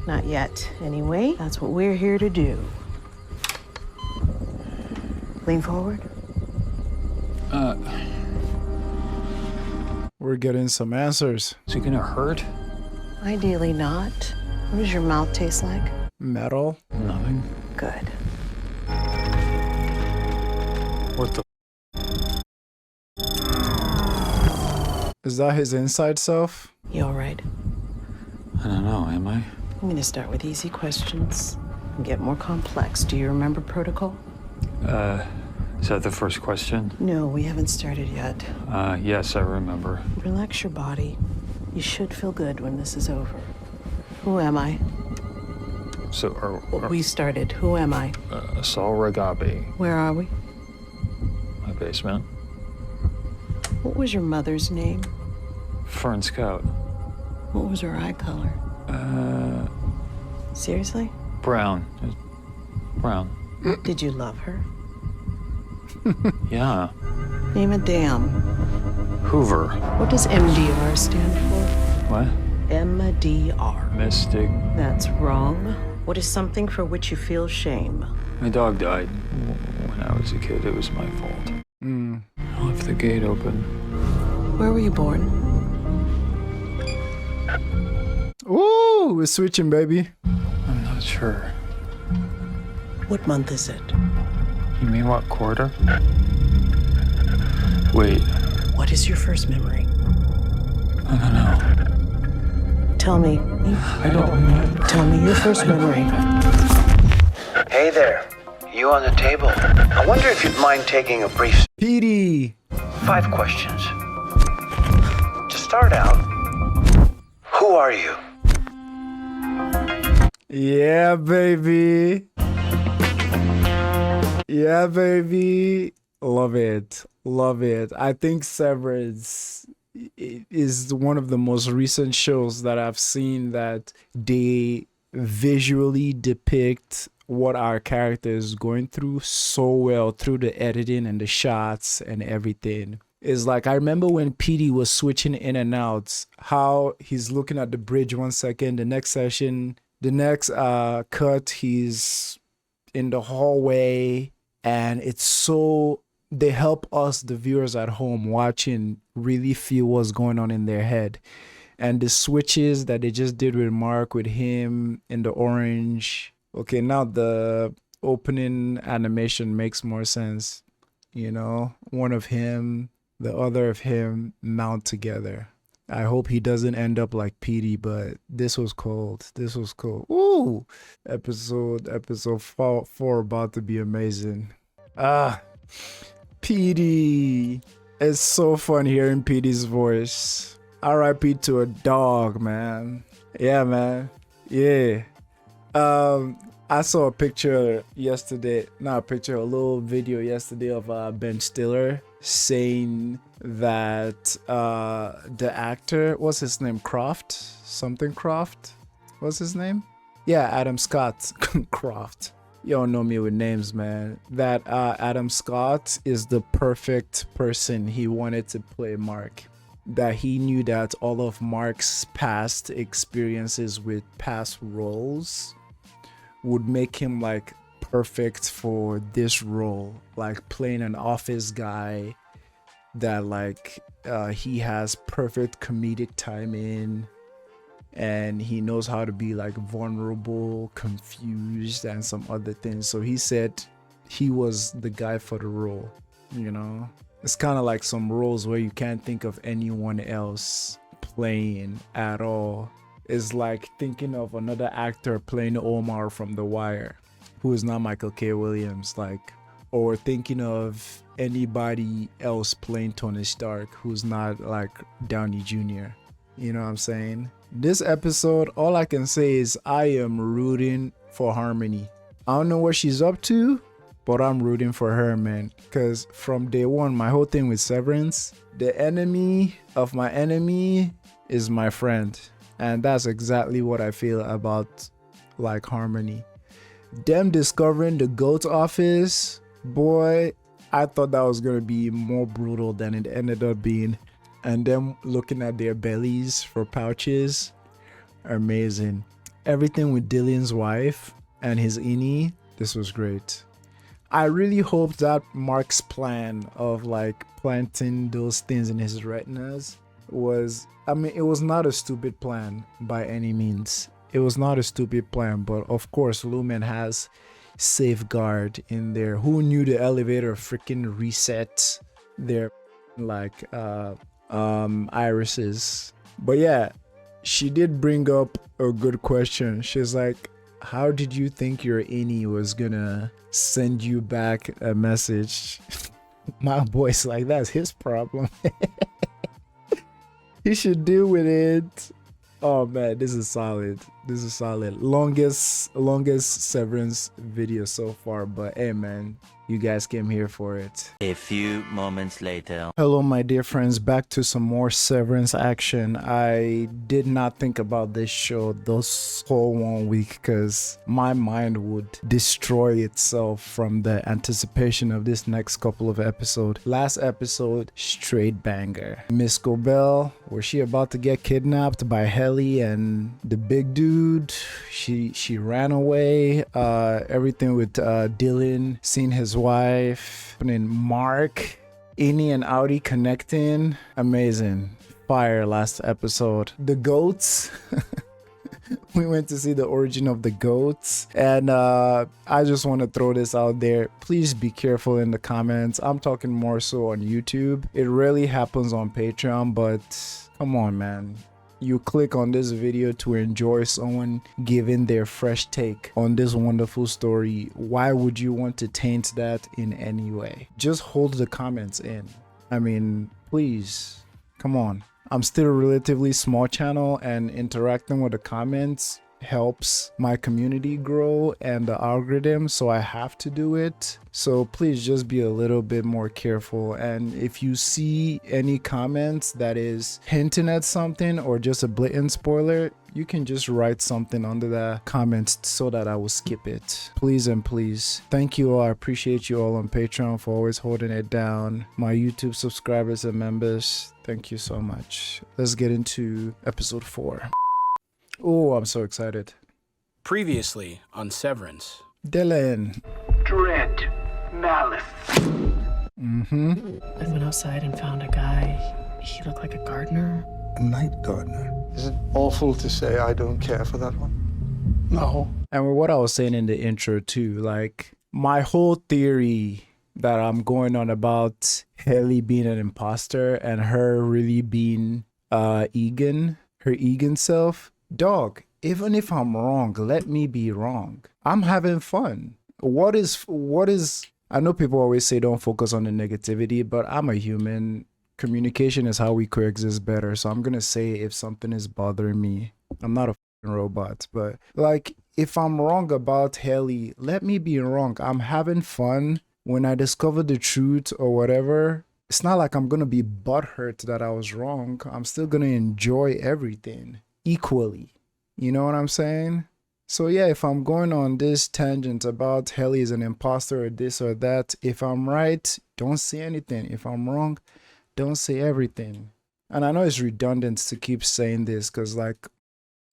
Not yet, anyway. That's what we're here to do. Lean forward. We're getting some answers. Is it gonna hurt? Ideally not. What does your mouth taste like? Metal. Nothing. Good. What the? Is that his inside self? You all right? I don't know, am I? I'm gonna start with easy questions and get more complex. Do you remember protocol? Is that the first question? No, we haven't started yet. Yes, I remember. Relax your body. You should feel good when this is over. Who am I? So, We started. Who am I? Saul Ragabi. Where are we? My basement. What was your mother's name? Fern Scout. What was her eye color? Seriously? Brown. Brown. Did you love her? Yeah. Name a dam. Hoover. What does MDR stand for? What? MDR. Mystic. That's wrong. What is something for which you feel shame? My dog died when I was a kid. It was my fault. I left the gate open. Where were you born? Ooh, we're switching, baby. I'm not sure. What month is it? You mean what quarter? Wait. What is your first memory? I don't know. Tell me. I don't know. Tell me your first memory. Hey there. You on the table? I wonder if you'd mind taking a brief... PD. 5 questions. To start out, who are you? Yeah, baby. Yeah, baby. Love it. Love it. I think Severance is one of the most recent shows that I've seen that they visually depict what our character is going through so well through the editing and the shots and everything. It's like, I remember when PD was switching in and out, how he's looking at the bridge 1 second, the next session, the next cut, he's in the hallway, and it's so, they help us, the viewers at home watching, really feel what's going on in their head. And the switches that they just did with Mark, with him in the orange. Okay, now the opening animation makes more sense. You know, one of him, the other of him mount together. I hope he doesn't end up like Petey, but this was cold. This was cool. Ooh, episode 4 about to be amazing. Petey. It's so fun hearing Petey's voice. R.I.P. to a dog, man. Yeah, man. Yeah. I saw a picture yesterday, not a picture, a little video yesterday of Ben Stiller saying that the actor, what's his name, Croft? Something Croft? What's his name? Yeah, Adam Scott Croft. You don't know me with names, man. That Adam Scott is the perfect person he wanted to play Mark. That he knew that all of Mark's past experiences with past roles would make him like perfect for this role, like playing an office guy that like he has perfect comedic timing and he knows how to be like vulnerable, confused, and some other things. So he said he was the guy for the role, you know. It's kind of like some roles where you can't think of anyone else playing at all. It's like thinking of another actor playing Omar from The Wire, who is not Michael K. Williams, like, or thinking of anybody else playing Tony Stark who's not like Downey Jr. You know what I'm saying? This episode, all I can say is I am rooting for Harmony. I don't know what she's up to, but I'm rooting for her, man. Because from day one, my whole thing with Severance, the enemy of my enemy is my friend. And that's exactly what I feel about like Harmony. Them discovering the GOAT office, boy, I thought that was going to be more brutal than it ended up being. And them looking at their bellies for pouches, amazing. Everything with Dillian's wife and his innie, this was great. I really hope that Mark's plan of like planting those things in his retinas was, I mean, it was not a stupid plan by any means. It was not a stupid plan, but of course Lumen has safeguard in there. Who knew the elevator freaking reset their like irises? But yeah, she did bring up a good question. She's like, how did you think your innie was gonna send you back a message? My boy's like, that's his problem. He should deal with it. Oh man, this is solid. This is solid. Longest Severance video so far, but hey man, you guys came here for it. A few moments later. Hello my dear friends, back to some more Severance action. I did not think about this show this whole 1 week because my mind would destroy itself from the anticipation of this next couple of episodes. Last episode, straight banger. Miss Gobel, was she about to get kidnapped by Helly and the big dude? She ran away. Everything with Dylan, seeing his wife, and Mark, Innie and Audi connecting. Amazing. Fire last episode. The goats. We went to see the origin of the goats. And I just want to throw this out there. Please be careful in the comments. I'm talking more so on YouTube. It rarely happens on Patreon, but come on, man. You click on this video to enjoy someone giving their fresh take on this wonderful story. Why would you want to taint that in any way? Just hold the comments in. I mean, please, come on. I'm still a relatively small channel and interacting with the comments helps my community grow and the algorithm, so I have to do it. So please just be a little bit more careful, and if you see any comments that is hinting at something or just a blatant spoiler, you can just write something under the comments so that I will skip it. Please and please. Thank you all. I appreciate you all on Patreon for always holding it down. My YouTube subscribers and members, thank you so much. Let's get into episode 4. Oh, I'm so excited. Previously on Severance. Dylan. Dread. Malice. I went outside and found a guy. He looked like a gardener. A night gardener. Is it awful to say I don't care for that one? No. And what I was saying in the intro too, like my whole theory that I'm going on about Haley being an imposter and her really being Egan, her Egan self, dog, even if I'm wrong, let me be wrong. I'm having fun. What is I know people always say don't focus on the negativity, but I'm a human. Communication is how we coexist better. So I'm gonna say if something is bothering me, I'm not a robot, but like if I'm wrong about Haley, let me be wrong. I'm having fun. When I discover the truth or whatever, it's not like I'm gonna be butthurt that I was wrong. I'm still gonna enjoy everything equally. You know what I'm saying? So yeah, if I'm going on this tangent about Haley is an imposter or this or that, if I'm right, don't say anything. If I'm wrong, don't say everything. And I know it's redundant to keep saying this because like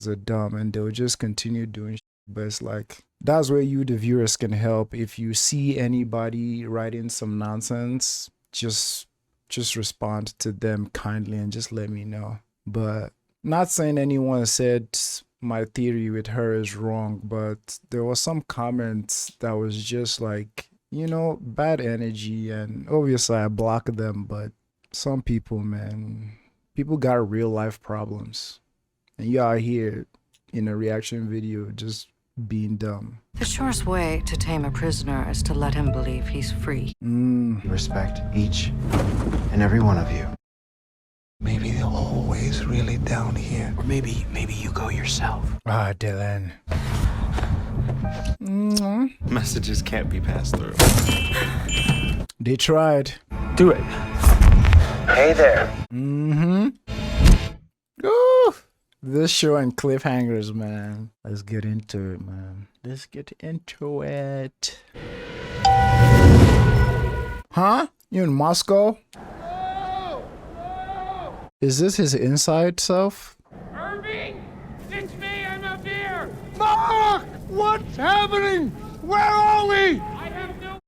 they're dumb and they'll just continue doing shit, but it's like that's where you the viewers can help. If you see anybody writing some nonsense, just respond to them kindly and just let me know. But not saying anyone said my theory with her is wrong, but there was some comments that was just like, you know, bad energy, and obviously I blocked them, but some people, man, people got real life problems and you out here in a reaction video just being dumb. The surest way to tame a prisoner is to let him believe he's free. Respect each and every one of you. Maybe the whole way's really down here. Or maybe you go yourself. Ah, Dylan. Messages can't be passed through. They tried. Do it. Hey there. Ooh, this show and cliffhangers, man. Let's get into it, man. Let's get into it. Huh? You in Moscow? Is this his inside self? Irving! It's me, I'm up here! Mark! What's happening? Where are we? I have no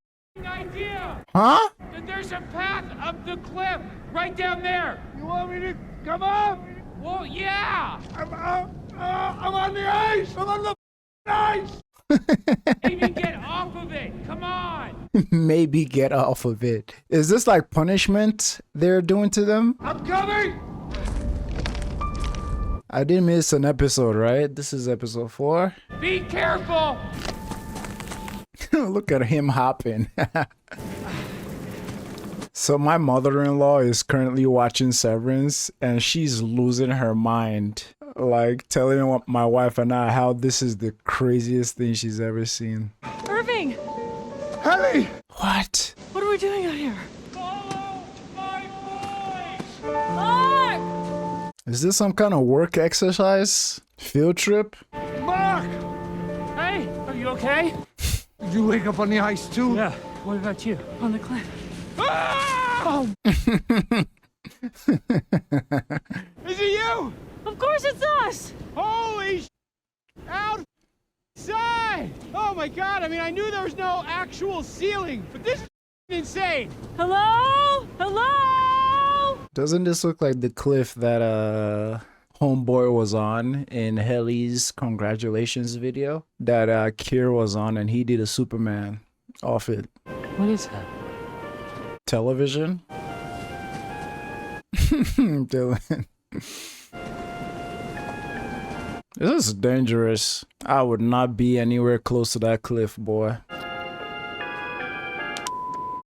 idea! Huh? There's a path up the cliff, right down there! You want me to come up? Well, yeah! I'm on the ice! I'm on the ice! Maybe get off of it, come on! Maybe get off of it. Is this like punishment they're doing to them? I'm coming! I didn't miss an episode, right? This is episode 4. Be careful! Look at him hopping. So my mother-in-law is currently watching Severance and she's losing her mind. Like telling my wife and I how this is the craziest thing she's ever seen. Irving! Haley! What? What are we doing out here? Follow my voice! Mark! Is this some kind of work exercise? Field trip? Mark! Hey, are you okay? Did you wake up on the ice too? Yeah, what about you? On the cliff. Oh! Is it you? Of course it's us! Holy outside! Oh my god, I mean, I knew there was no actual ceiling, but this is insane. Hello? Hello? Doesn't this look like the cliff that Homeboy was on in Haley's congratulations video? That Kier was on and he did a Superman off it. What is that? Television? Dylan. This is dangerous. I would not be anywhere close to that cliff, boy.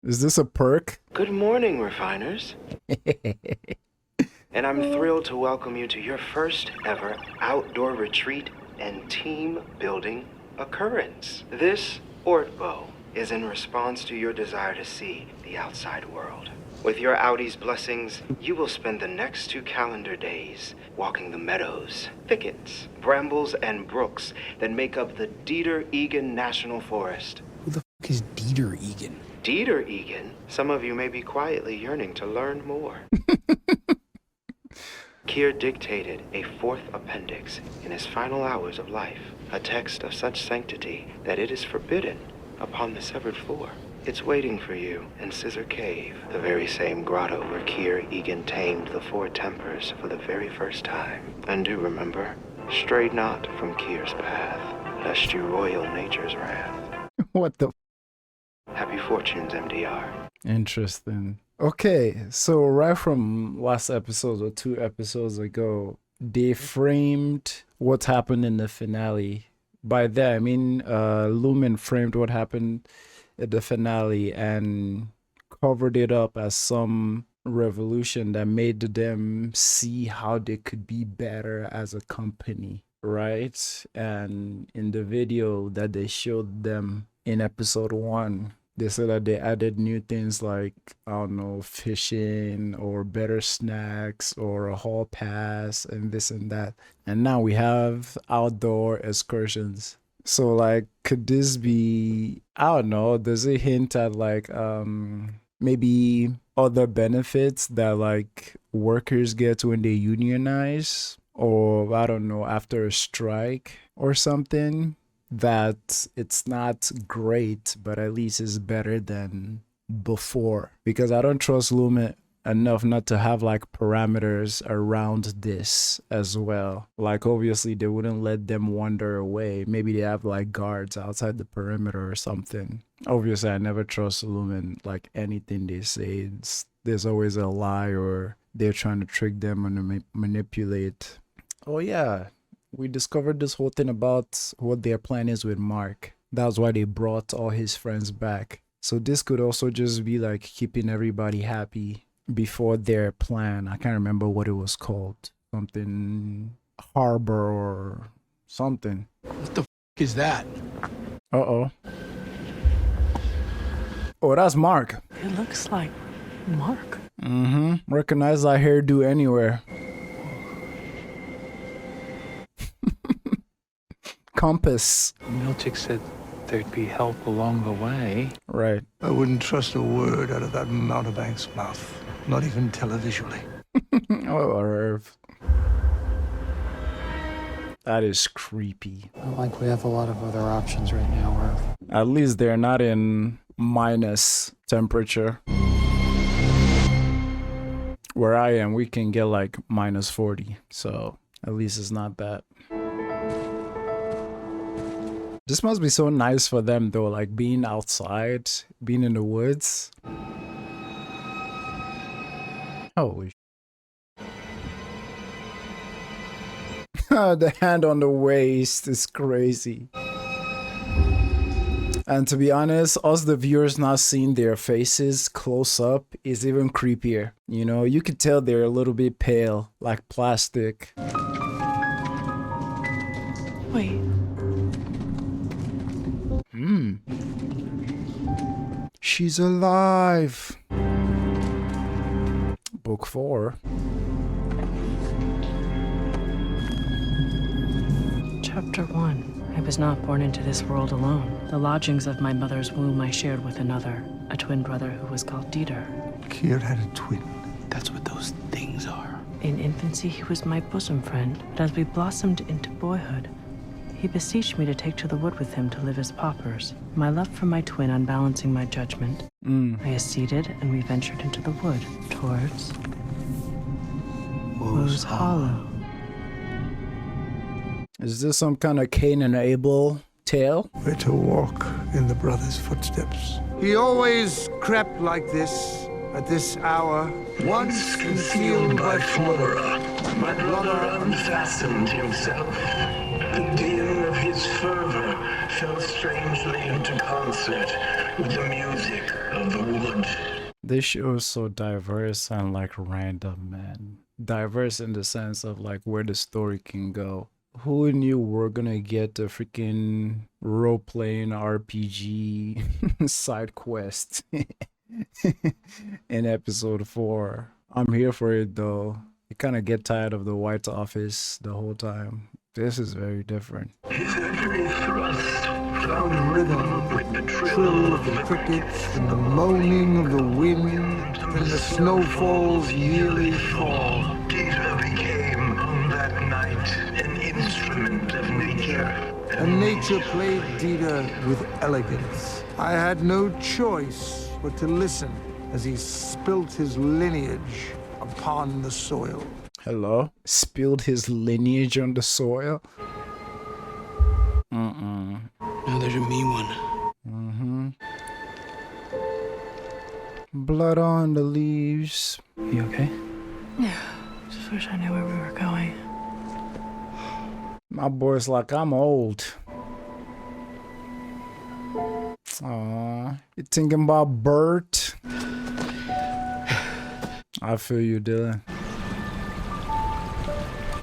Is this a perk? Good morning, refiners. And I'm thrilled to welcome you to your first ever outdoor retreat and team building occurrence. This Ortbo is in response to your desire to see the outside world. With your Audi's blessings, you will spend the next 2 calendar days walking the meadows, thickets, brambles, and brooks that make up the Dieter-Egan National Forest. Who the f*** is Dieter-Egan? Dieter-Egan? Some of you may be quietly yearning to learn more. Kier dictated a 4th appendix in his final hours of life, a text of such sanctity that it is forbidden upon the severed floor. It's waiting for you in Scissor Cave, the very same grotto where Kier Egan tamed the Four Tempers for the very first time. And do remember, stray not from Kier's path, lest you roil nature's wrath. What the? Happy fortunes, MDR. Interesting. Okay, so right from last episode or 2 episodes ago, they framed what happened in the finale. By that, I mean Lumen framed what happened at the finale and covered it up as some revolution that made them see how they could be better as a company, right? And in the video that they showed them in episode 1, they said that they added new things like, I don't know, fishing or better snacks or a hall pass and this and that. And now we have outdoor excursions. So like, could this be, I don't know, does it hint at like maybe other benefits that like workers get when they unionize, or I don't know, after a strike or something? That it's not great, but at least it's better than before. Because I don't trust Lumen enough not to have like parameters around this as well. Like obviously they wouldn't let them wander away. Maybe they have like guards outside the perimeter or something. Obviously I never trust Lumen, like anything they say. There's always a lie or they're trying to trick them and manipulate. Oh yeah. We discovered this whole thing about what their plan is with Mark. That's why they brought all his friends back. So this could also just be like keeping everybody happy before their plan. I can't remember what it was called. Something Harbor or something. What the f is that? Uh-oh. Oh, that's Mark. It looks like Mark. Mm-hmm. Recognize that hairdo anywhere. Compass. Milchick said there'd be help along the way. Right. I wouldn't trust a word out of that mountebank's mouth, not even televisually. Oh, Irv. That is creepy. Not like we have a lot of other options right now, Irv. At least they're not in minus temperature. Where I am, we can get like minus 40. So at least it's not that. This must be so nice for them though, like being outside, being in the woods. Holy the hand on the waist is crazy. And to be honest, us the viewers not seeing their faces close up is even creepier. You know, you could tell they're a little bit pale, like plastic. Wait. She's alive. Book 4. Chapter 1. I was not born into this world alone. The lodgings of my mother's womb I shared with another, a twin brother who was called Dieter. Kier had a twin. That's what those things are. In infancy, he was my bosom friend, but as we blossomed into boyhood, he beseeched me to take to the wood with him to live as paupers. My love for my twin unbalancing my judgment, I acceded, and we ventured into the wood, towards Woe's Hollow. Is this some kind of Cain and Abel tale? We're to walk in the brother's footsteps. He always crept like this, at this hour. Once concealed by Flora, my brother unfastened himself. The din of his fervor fell strangely into concert with the music of the wood. This show is so diverse and like random, man. Diverse in the sense of like where the story can go. Who knew we're gonna get a freaking role-playing RPG side quest in episode 4? I'm here for it though. You kind of get tired of the White Office the whole time. This is very different. His every thrust found The rhythm with the trill of the crickets and the moaning of the wind and the snowfall's yearly fall. Dieter became on that night an instrument of nature. And nature played Dieter with elegance. I had no choice but to listen as he spilt his lineage upon the soil. Hello? Spilled his lineage on the soil? Now there's a me one. Blood on the leaves. You okay? Yeah. Just wish I knew where we were going. My boy's like, I'm old. Aw, you thinking about Bert? I feel you, Dylan.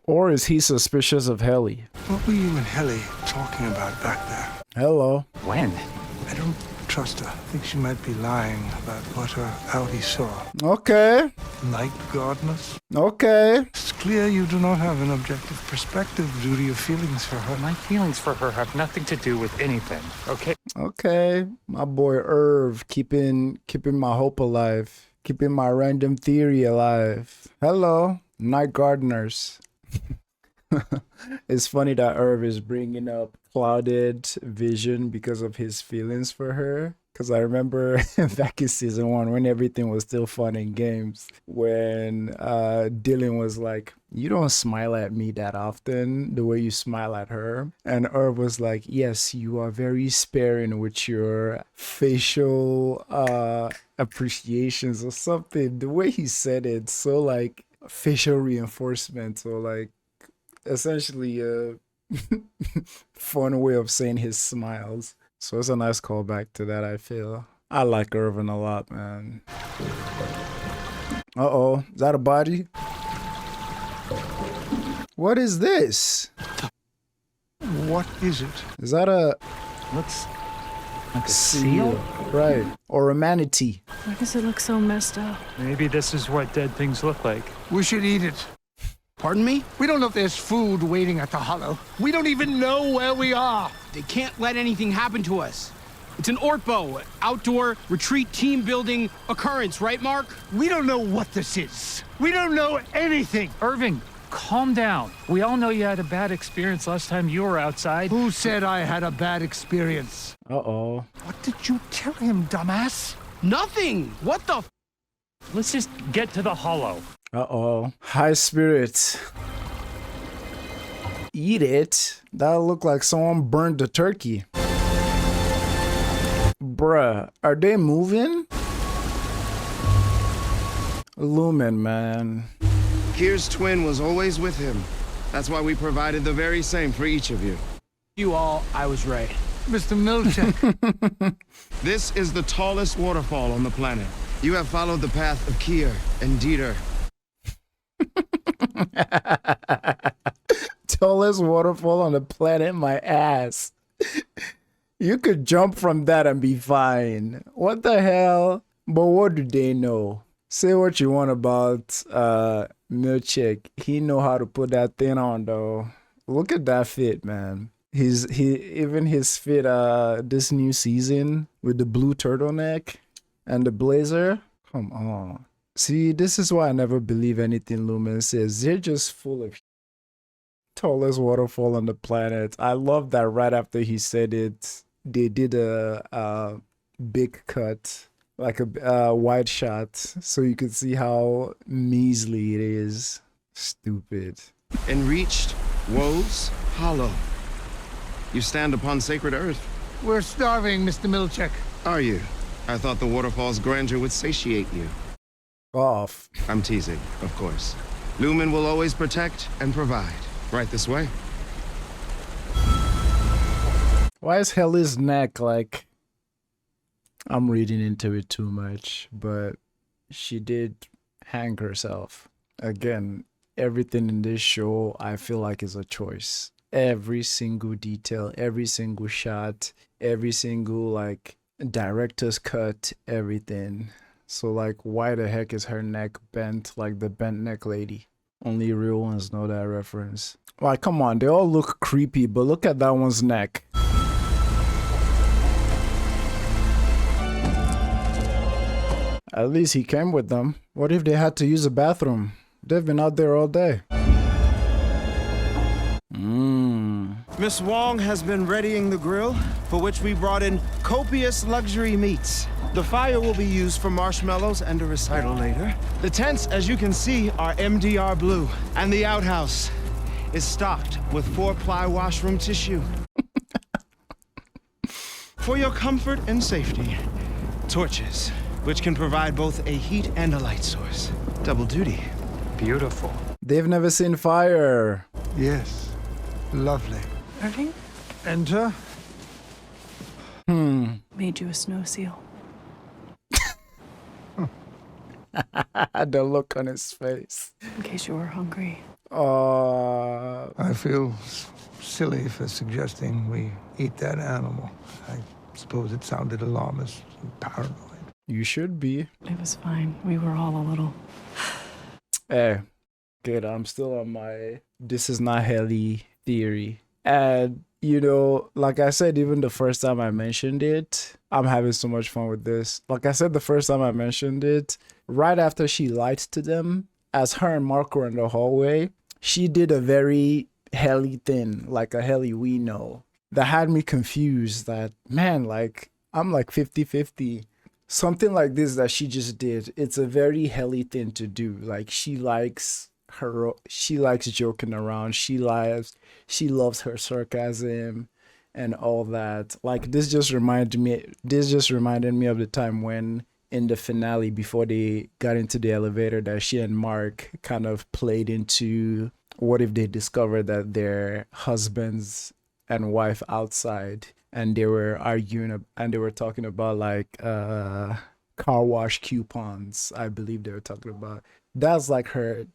Or is he suspicious of Helly? What were you and Helly talking about back there? Hello. When? I don't trust her. I think she might be lying about what her outie saw. Okay. Night gardeners? Okay. It's clear you do not have an objective perspective due to your feelings for her. My feelings for her have nothing to do with anything, okay? Okay. My boy Irv keeping my hope alive. Keeping my random theory alive. Hello. Night gardeners. It's funny that Irv is bringing up clouded vision because of his feelings for her. Because I remember back in season 1 when everything was still fun and games, when Dylan was like, you don't smile at me that often the way you smile at her. And Irv was like, yes, you are very sparing with your facial appreciations or something. The way he said it, so like facial reinforcement, or like essentially a fun way of saying his smiles. So it's a nice callback to that, I feel. I like Irving a lot, man. Uh-oh, is that a body? What is this? What is it? Is that a... Looks like a seal? Right, or a manatee. Why does it look so messed up? Maybe this is what dead things look like. We should eat it. Pardon me? We don't know if there's food waiting at the hollow. We don't even know where we are. They can't let anything happen to us. It's an Ortbo, outdoor retreat team building occurrence, right, Mark? We don't know what this is. We don't know anything. Irving, calm down. We all know you had a bad experience last time you were outside. Who said I had a bad experience? Uh-oh. What did you tell him, dumbass? Nothing. What the f? Let's just get to the hollow. Uh-oh. High spirits. Eat it? That looked like someone burned the turkey. Bruh, are they moving? Lumen, man. Kier's twin was always with him. That's why we provided the very same for each of you. You all, I was right. Mr. Milchek. This is the tallest waterfall on the planet. You have followed the path of Kier and Dieter. Tallest waterfall on the planet, my ass. You could jump from that and be fine. What the hell? But what do they know? Say what you want about Milchek. He know how to put that thing on though. Look at that fit, man. Even his fit this new season with the blue turtleneck and the blazer. Come on. See, this is why I never believe anything Lumen says. They're just full of tallest waterfall on the planet. I love that right after he said it, they did a big cut, like a wide shot, so you could see how measly it is. Stupid. And reached Woe's Hollow. You stand upon sacred earth. We're starving, Mr. Milchek. Are you? I thought the waterfall's grandeur would satiate you. Off. I'm teasing, of course. Lumen will always protect and provide. Right this way. Why is Helly's neck like... I'm reading into it too much, but she did hang herself. Again, everything in this show I feel like is a choice. Every single detail, every single shot, every single like director's cut, everything. So like, why the heck is her neck bent like the bent neck lady? Only real ones know that reference. Like, come on, they all look creepy, but look at that one's neck. At least he came with them. What if they had to use a bathroom? They've been out there all day. Miss Wong has been readying the grill, for which we brought in copious luxury meats. The fire will be used for marshmallows and a recital later. The tents, as you can see, are MDR blue, and the outhouse is stocked with 4-ply washroom tissue. For your comfort and safety, torches, which can provide both a heat and a light source. Double duty. Beautiful. They've never seen fire. Yes. Lovely. Irving? Enter. Made you a snow seal. The look on his face. In case you were hungry. I feel silly for suggesting we eat that animal. I suppose it sounded alarmist and paranoid. You should be. It was fine. We were all a little... Hey, good. I'm still on my this is not heli theory. And, you know, like I said, even the first time I mentioned it, I'm having so much fun with this. Like I said, the first time I mentioned it, right after she lied to them, as her and Mark were in the hallway, she did a very heli thing, like a heli we know, that had me confused that, man, like, I'm like 50-50. Something like this that she just did, it's a very heli thing to do. Like, she likes joking around. She loves her sarcasm and all that. Like, this just reminded me of the time when in the finale, before they got into the elevator, that she and Mark kind of played into what if they discovered that their husbands and wife outside, and they were arguing and they were talking about like car wash coupons. I believe they were talking about. That's like her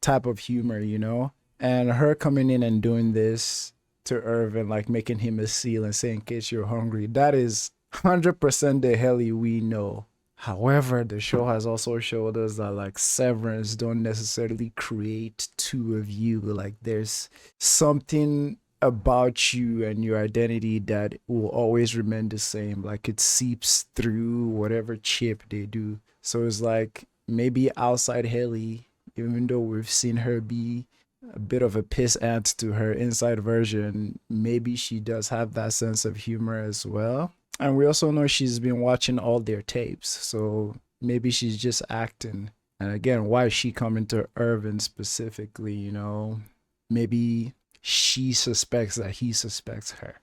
type of humor, you know? And her coming in and doing this to Irving, like making him a seal and saying, in case you're hungry, that is 100% the heli we know. However, the show has also showed us that like Severance don't necessarily create two of you. Like, there's something about you and your identity that will always remain the same. Like, it seeps through whatever chip they do. So it's like maybe outside Haley, even though we've seen her be a bit of a piss ant to her inside version, maybe she does have that sense of humor as well. And we also know she's been watching all their tapes, so maybe she's just acting. And again, why is she coming to Irving specifically, you know? Maybe she suspects that he suspects her.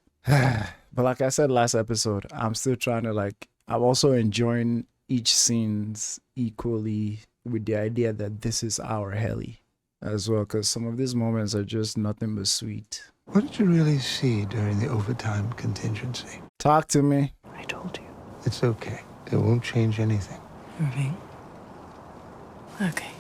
But like I said last episode, I'm still trying to I'm also enjoying each scenes equally with the idea that this is our heli as well, because some of these moments are just nothing but sweet. What did you really see during the overtime contingency? Talk to me. I told you. It's okay. It won't change anything. Irving. Okay.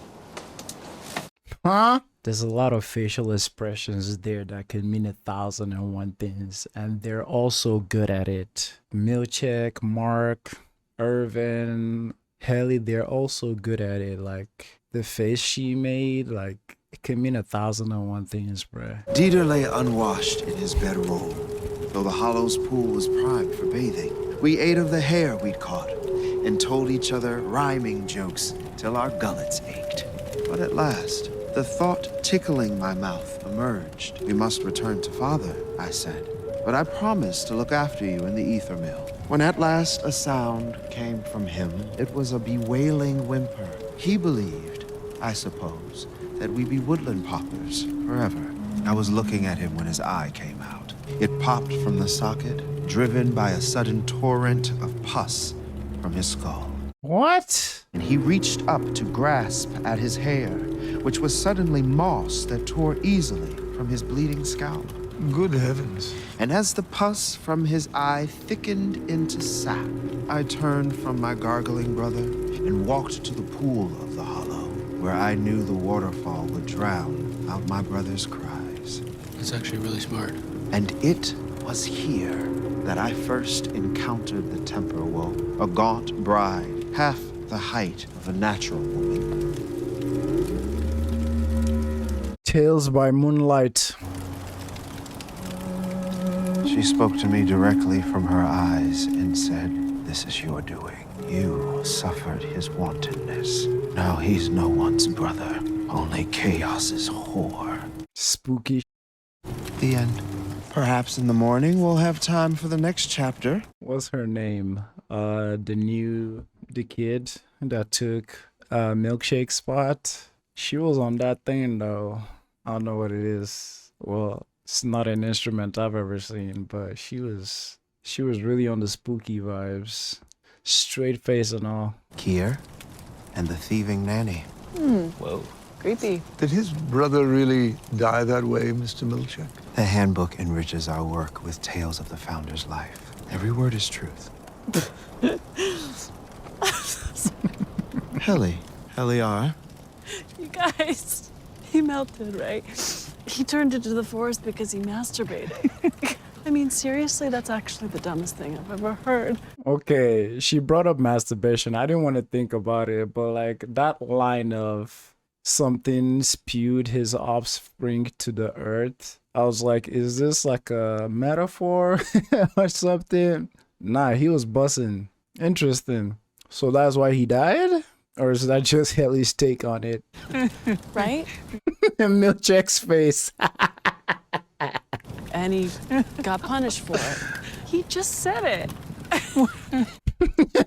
Huh? There's a lot of facial expressions there that can mean 1,001 things, and they're also good at it. Milchek, Mark, Irving, Haley, they're also good at it. Like, the face she made, like, it can mean 1,001 things, bruh. Dieter lay unwashed in his bedroll, though the Hollow's pool was primed for bathing. We ate of the hare we'd caught and told each other rhyming jokes till our gullets ached. But at last, the thought tickling my mouth emerged. We must return to father, I said, but I promised to look after you in the ether mill. When at last a sound came from him, it was a bewailing whimper. He believed, I suppose, that we be woodland poppers forever. I was looking at him when his eye came out. It popped from the socket, driven by a sudden torrent of pus from his skull. What? And he reached up to grasp at his hair, which was suddenly moss that tore easily from his bleeding scalp. Good heavens. And as the pus from his eye thickened into sap, I turned from my gargling brother and walked to the pool of the hollow, where I knew the waterfall would drown out my brother's cries. That's actually really smart. And it was here that I first encountered the temper woe, a gaunt bride, half the height of a natural woman. Tales by Moonlight. She spoke to me directly from her eyes and said, "This is your doing. You suffered his wantonness. Now he's no one's brother, only chaos's whore." Spooky. The end. Perhaps in the morning we'll have time for the next chapter. What's her name? The kid that took milkshake spot. She was on that thing though. I don't know what it is. Well, it's not an instrument I've ever seen, but she was really on the spooky vibes. Straight face and all. Kier and the thieving nanny. Whoa. Creepy. Did his brother really die that way, Mr. Milchek? The handbook enriches our work with tales of the founder's life. Every word is truth. Helly R. You guys, he melted, right? He turned into the forest because he masturbated. I mean, seriously, that's actually the dumbest thing I've ever heard. Okay, she brought up masturbation. I didn't want to think about it, but like that line of something spewed his offspring to the earth. I was like, is this like a metaphor or something? Nah, he was bussing. Interesting. So that's why he died? Or is that just Helly's take on it? Right? Milchek's face. And he got punished for it. He just said it.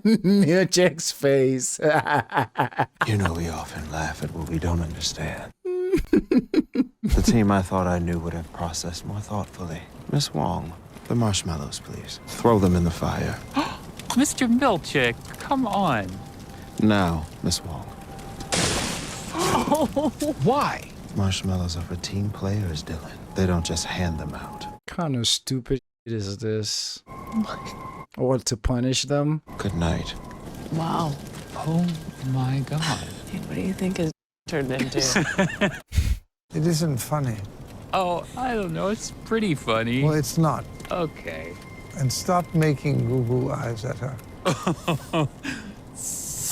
Milchek's face. You know we often laugh at what we don't understand. The team I thought I knew would have processed more thoughtfully. Miss Wong, the marshmallows, please. Throw them in the fire. Mr. Milchick, come on. Now, Miss Wong. Oh. Why? Marshmallows are for team players, Dylan. They don't just hand them out. Kind of stupid is this? Or to punish them? Good night. Wow. Oh my God. Hey, what do you think is turned into? It isn't funny. Oh, I don't know. It's pretty funny. Well, it's not. Okay. And stop making goo-goo eyes at her.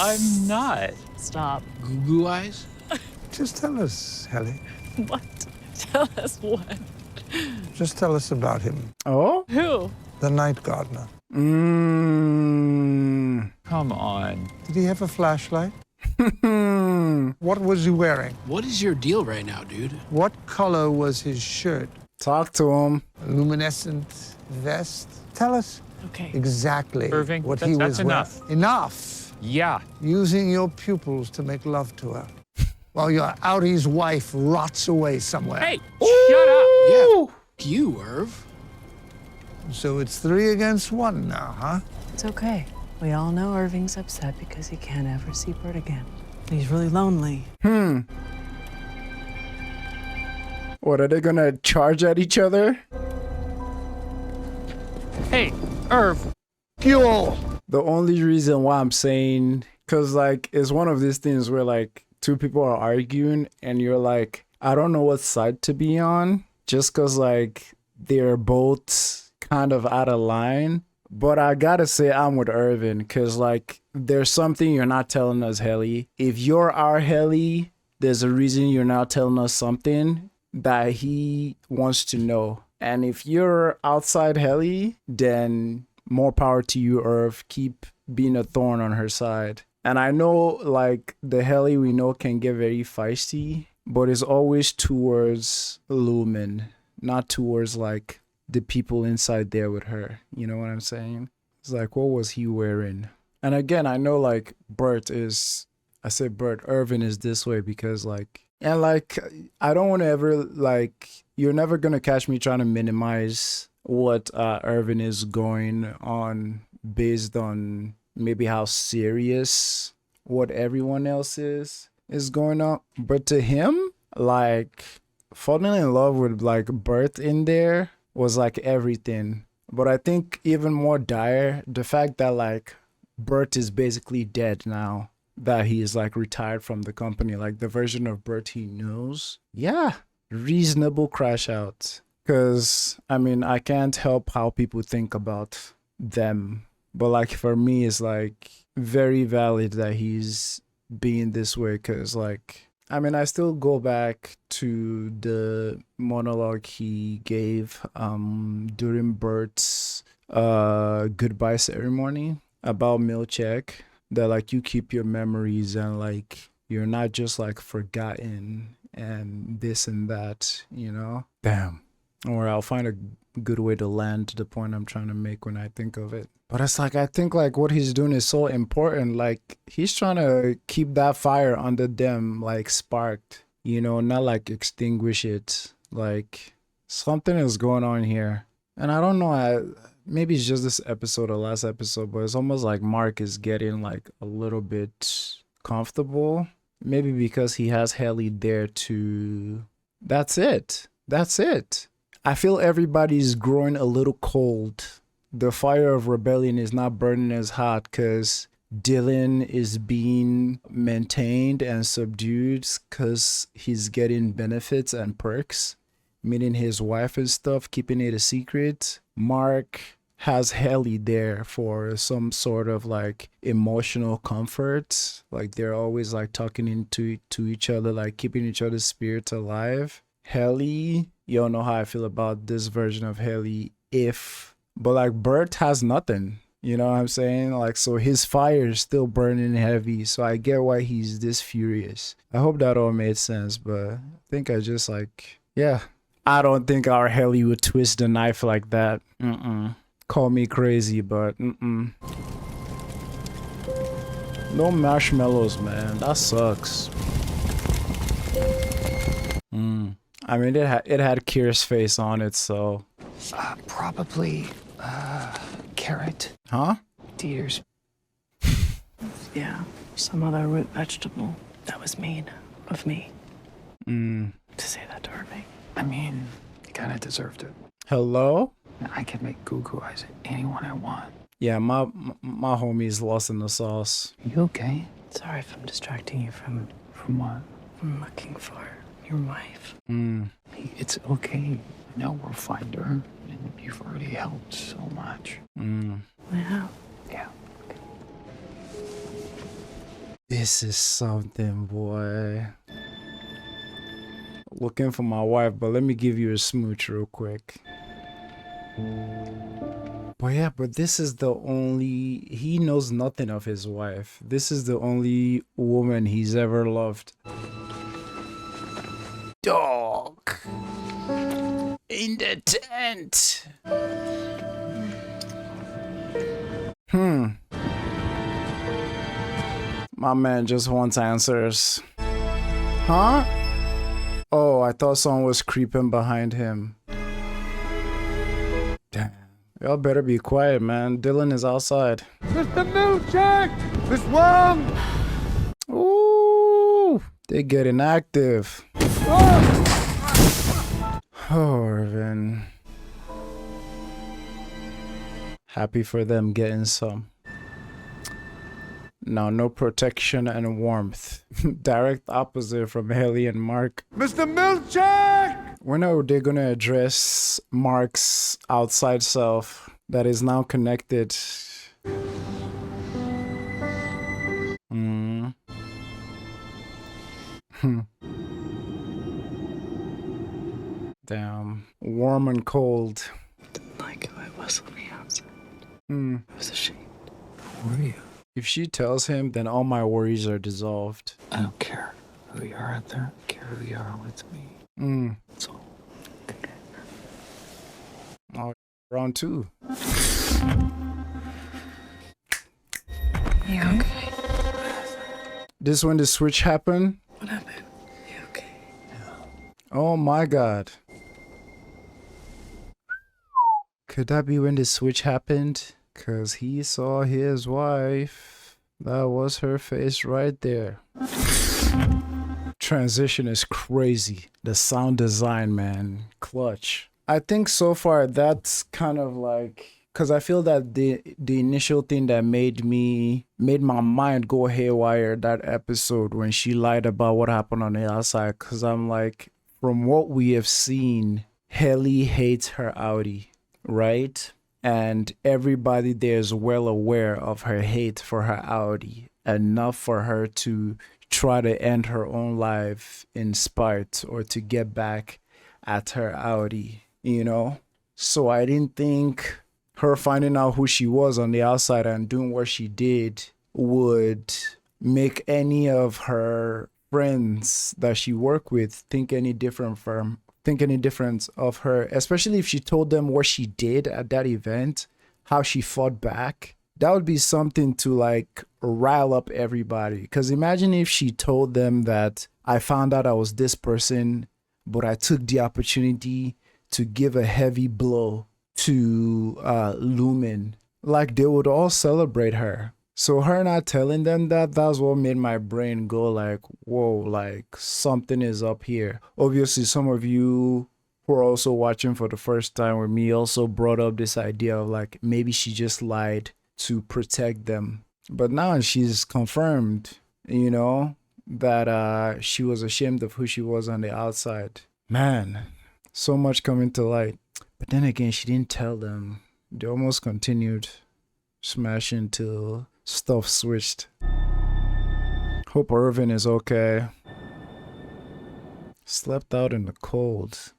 I'm not. Stop. Goo-goo eyes? Just tell us, Helly. What? Tell us what? Just tell us about him. Oh? Who? The night gardener. Come on. Did he have a flashlight? What was he wearing? What is your deal right now, dude? What color was his shirt? Talk to him. A luminescent vest? Tell us exactly Irving, what that's he was enough. wearing. Enough! Yeah. Using your pupils to make love to her. While your outie's wife rots away somewhere. Hey, shut up. Yeah, you, Irv. So it's 3 against 1 now, huh? It's okay. We all know Irving's upset because he can't ever see Bert again. He's really lonely. What, are they gonna charge at each other? Hey, Irv. Fuel! The only reason why I'm saying, cause like, it's one of these things where like, two people are arguing and you're like, I don't know what side to be on, just cause like, they're both kind of out of line. But I gotta say I'm with Irving, cause like there's something you're not telling us, Helly. If you're our Helly, there's a reason you're not telling us something that he wants to know. And if you're outside Helly, then more power to you, Irv. Keep being a thorn on her side. And I know like the Helly we know can get very feisty, but it's always towards Lumen, not towards like the people inside there with her. You know what I'm saying? It's like, what was he wearing? And again, I know like Irving is this way because like, and like, I don't want to ever like, you're never going to catch me trying to minimize what Irving is going on based on maybe how serious what everyone else is going on. But to him, like falling in love with like Bert in there was like everything. But I think even more dire, the fact that like Bert is basically dead now, that he is like retired from the company, like the version of Bert he knows. Yeah, reasonable crash out. Because I mean, I can't help how people think about them, but like for me it's like very valid that he's being this way. Because like, I mean, I still go back to the monologue he gave during Bert's goodbye ceremony about Milchek, that like you keep your memories and like you're not just like forgotten and this and that, you know? Damn. Or I'll find a good way to land the point I'm trying to make when I think of it. But it's like, I think like what he's doing is so important. Like he's trying to keep that fire under them, like sparked, you know, not like extinguish it. Like something is going on here. And I don't know, maybe it's just this episode or last episode, but it's almost like Mark is getting like a little bit comfortable. Maybe because he has Haley there to... That's it. That's it. I feel everybody's growing a little cold. The fire of rebellion is not burning as hot because Dylan is being maintained and subdued because he's getting benefits and perks, meaning his wife and stuff, keeping it a secret. Mark has Haley there for some sort of like emotional comfort. Like they're always like talking into each other, like keeping each other's spirits alive. Haley, you don't know how I feel about this version of Haley but like Bert has nothing, you know what I'm saying? Like, so his fire is still burning heavy, so I get why he's this furious. I hope that all made sense, but I think I just like, yeah, I don't think our Haley would twist the knife like that. Call me crazy, but no marshmallows, man, that sucks. I mean, it had Kier's face on it, so. Probably, carrot. Huh? Deers. Yeah, some other root vegetable. That was mean of me to say that to Irving. I mean, you kind of deserved it. Hello? I can make goo-goo eyes at anyone I want. Yeah, my homie's lost in the sauce. You okay? Sorry if I'm distracting you from what? From looking for your wife. It's okay. I know we'll find her, and you've already helped so much. I have. Yeah. This is something, boy. Looking for my wife, but let me give you a smooch real quick. But yeah, but this is the only... He knows nothing of his wife. This is the only woman he's ever loved. Dog. In the tent. My man just wants answers. Huh? Oh, I thought someone was creeping behind him. Damn. Y'all better be quiet, man. Dylan is outside. Mr. Milchek! Miss Wong! Ooh, they're getting active. Oh, Irving. Happy for them getting some. Now, no protection and warmth. Direct opposite from Haley and Mark. Mr. Milchek! When are they gonna address Mark's outside self that is now connected? Damn. Warm and cold. Didn't like who I was on the outside. I was ashamed. Who are you? If she tells him, then all my worries are dissolved. I don't care who you are out there. I care who you are with me. That's all. Oh, round two. You okay? This when the switch happened? What happened? You okay? Oh my god. Could that be when the switch happened? Cause he saw his wife. That was her face right there. Transition is crazy. The sound design, man. Clutch. I think so far that's kind of like, cause I feel that the initial thing that made my mind go haywire that episode when she lied about what happened on the outside. Cause I'm like, from what we have seen, Haley hates her Audi, right? And everybody there is well aware of her hate for her Audi, enough for her to try to end her own life in spite or to get back at her Audi, you know? So I didn't think her finding out who she was on the outside and doing what she did would make any of her friends that she worked with think any different of her, especially if she told them what she did at that event, how she fought back. That would be something to like rile up everybody. Because imagine if she told them that I found out I was this person, but I took the opportunity to give a heavy blow to Lumen. Like, they would all celebrate her. So her not telling them that's what made my brain go like, whoa, like something is up here. Obviously, some of you who are also watching for the first time with me also brought up this idea of like, maybe she just lied to protect them. But now she's confirmed, you know, that she was ashamed of who she was on the outside. Man, so much coming to light. But then again, she didn't tell them. They almost continued smashing till stuff switched. Hope Irving is okay. Slept out in the cold.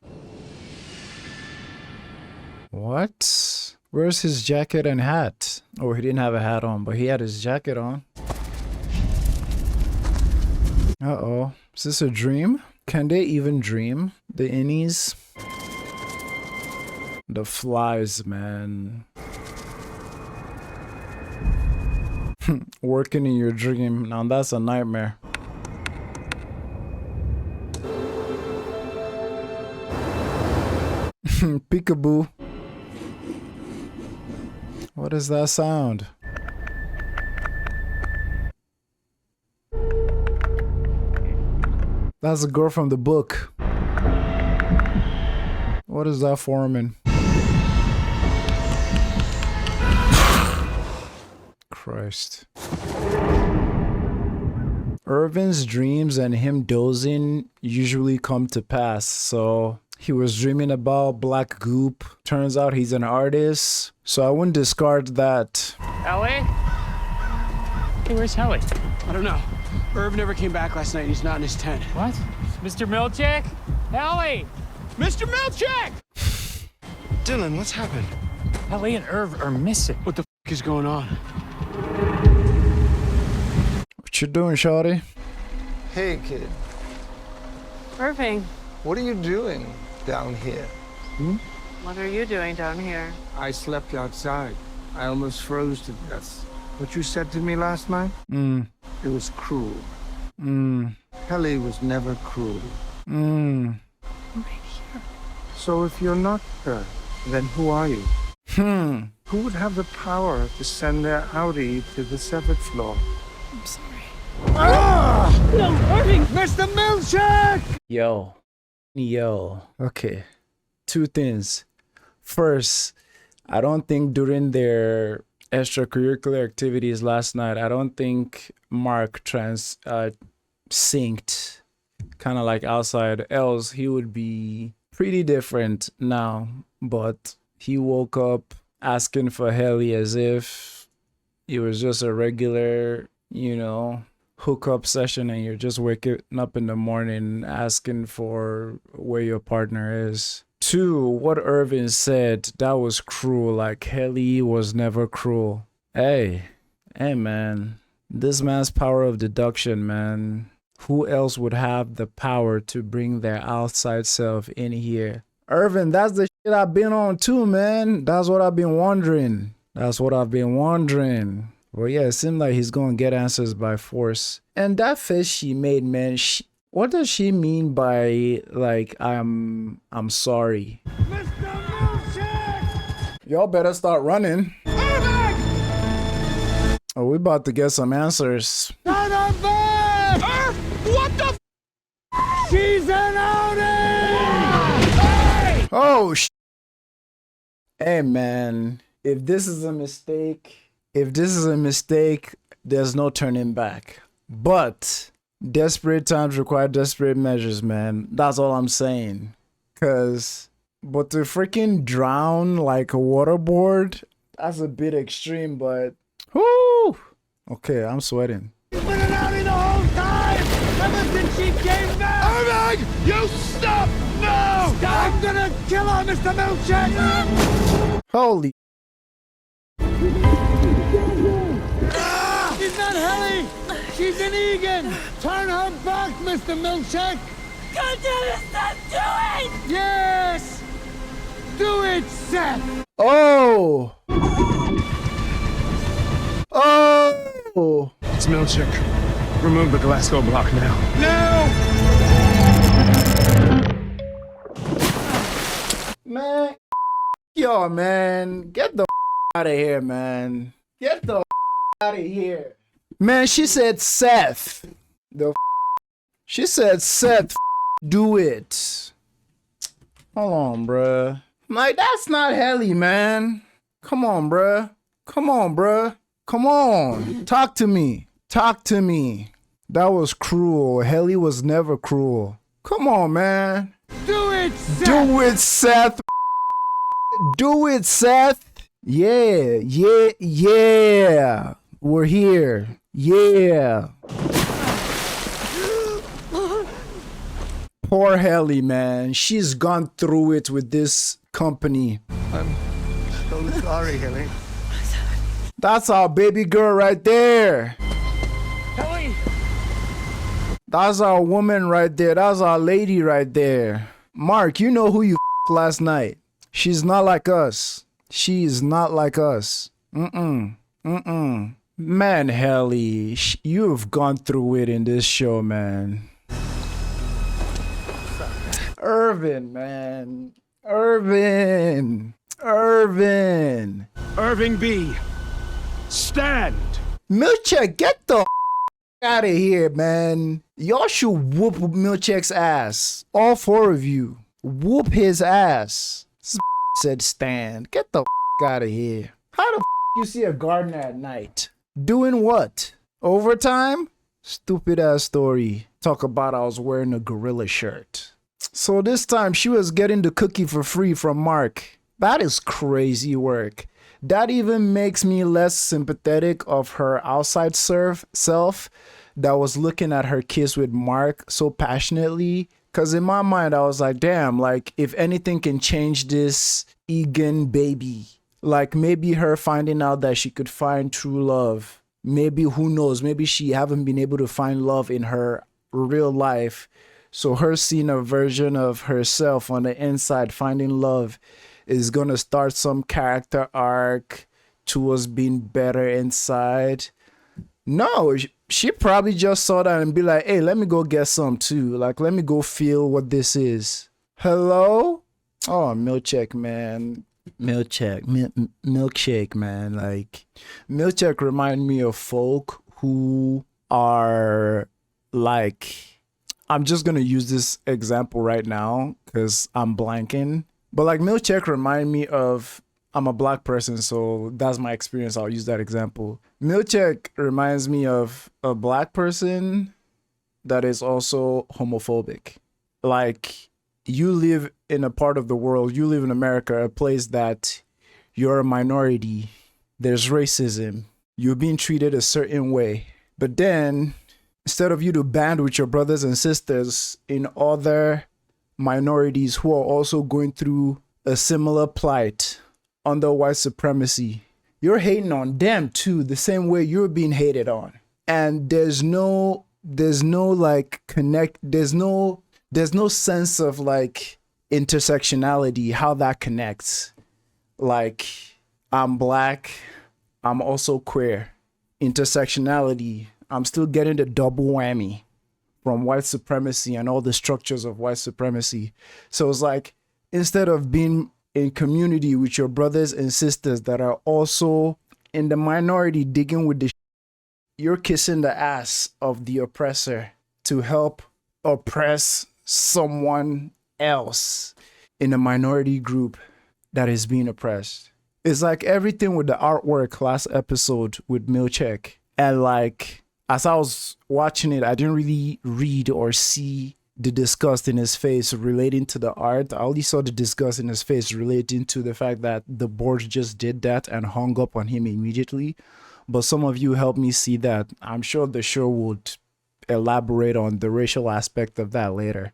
What? Where's his jacket and hat? Oh, he didn't have a hat on, but he had his jacket on. Uh-oh. Is this a dream? Can they even dream? The innies? The flies, man. Working in your dream. Now that's a nightmare. Peekaboo. What is that sound? That's a girl from the book. What is that forming? Christ. Irving's dreams and him dozing usually come to pass. So he was dreaming about black goop. Turns out he's an artist. So I wouldn't discard that. Ellie? Hey, where's Helly? I don't know. Irv never came back last night. He's not in his tent. What? Mr. Milchick? Ellie! Mr. Milchick! Dylan, what's happened? Ellie and Irv are missing. What the f is going on? What you doing, shawty? Hey, kid. Irving, What are you doing down here? what are you doing down here? I slept outside. I almost froze to death. What you said to me last night? It was cruel. Helly was never cruel. I'm right here. So if you're not her, then who are you? Who would have the power to send their Audi to the severed floor? I'm sorry. No, Irving! Mr. Milchick! Yo. Okay. Two things. First, I don't think during their extracurricular activities last night, I don't think Mark synced kind of like outside, else he would be pretty different now. But he woke up asking for Helly as if it was just a regular, you know, hookup session, and you're just waking up in the morning asking for where your partner is. Two, what Irving said, that was cruel. Like, Helly was never cruel. Hey man, this man's power of deduction, man. Who else would have the power to bring their outside self in here? Irving, that's the shit I've been on too, man. That's what I've been wondering. Well, yeah, it seemed like he's gonna get answers by force. And that face she made, man, what does she mean by, like, I'm sorry? Mr. Milchick! Y'all better start running. Oh, we about to get some answers. Son of a... What the She's an Audi! Hey! Oh, hey, man. If this is a mistake, there's no turning back. But desperate times require desperate measures, man. That's all I'm saying. But to freaking drown like a waterboard, that's a bit extreme, but whoo! Okay, I'm sweating. You've been an Audi the whole time! Ever since she came back! Irving! You stop! No! I'm gonna kill her, Mr. Milchick! Holy. She's not Helly! She's an Egan! Turn her back, Mr. Milkshake! God damn it, Seth, do it! Yes! Do it, Seth! Oh! Oh! It's Milkshake. Remove the Glasgow block now. No! Man, yo, man, get the out of here, man. Get the out of here. Man, she said Seth. She said Seth, do it. Hold on, bruh. Like, that's not Helly, man. Come on, bruh. Come on, bruh. Come on. Talk to me. Talk to me. That was cruel. Helly was never cruel. Come on, man. Do it, Seth! Do it, Seth. Do it, Seth. Yeah, yeah, yeah. We're here. Yeah. Poor Helly, man. She's gone through it with this company. I'm so sorry, Helly. That's our baby girl right there. Helly! That's our woman right there. That's our lady right there. Mark, you know who you last night. She's not like us. She is not like us. Man, Helly, you've gone through it in this show, man. Irving, man. Irving. Irving B. Stand! Milkshake, get the out of here, man. Y'all should whoop Milkshake's ass. All four of you. Whoop his ass. This said stand. Get the out of here. How the you see a gardener at night? Doing what? Overtime? Stupid ass story. Talk about I was wearing a gorilla shirt. So this time she was getting the cookie for free from Mark. That is crazy work. That even makes me less sympathetic of her outside self that was looking at her kiss with Mark so passionately. Cause in my mind, I was like, damn, like if anything can change this Egan baby, like maybe her finding out that she could find true love. Maybe, who knows, maybe she haven't been able to find love in her real life. So her seeing a version of herself on the inside, finding love, is going to start some character arc towards being better inside. No, she probably just saw that and be like, hey, let me go get some too. Like, let me go feel what this is. Hello? Oh, Milkshake, man. Milkshake, man. Like, Milkshake remind me of folk who are like, I'm just going to use this example right now because I'm blanking. But like Milkshake remind me of, I'm a black person, so that's my experience. I'll use that example. Milkshake reminds me of a black person that is also homophobic. Like, you live in a part of the world, you live in America, a place that you're a minority. There's racism. You're being treated a certain way. But then, instead of you to band with your brothers and sisters in other minorities who are also going through a similar plight under white supremacy, you're hating on them too, the same way you're being hated on. And there's no like there's no sense of like intersectionality, how that connects. Like, I'm black, I'm also queer. Intersectionality, I'm still getting the double whammy from white supremacy and all the structures of white supremacy. So it's like, instead of being in community with your brothers and sisters that are also in the minority digging with the you're kissing the ass of the oppressor to help oppress someone else in a minority group that is being oppressed. It's like everything with the artwork last episode with Milkshake. And like, as I was watching it, I didn't really read or see the disgust in his face relating to the art. I only saw the disgust in his face relating to the fact that the board just did that and hung up on him immediately. But some of you helped me see that. I'm sure the show would elaborate on the racial aspect of that later.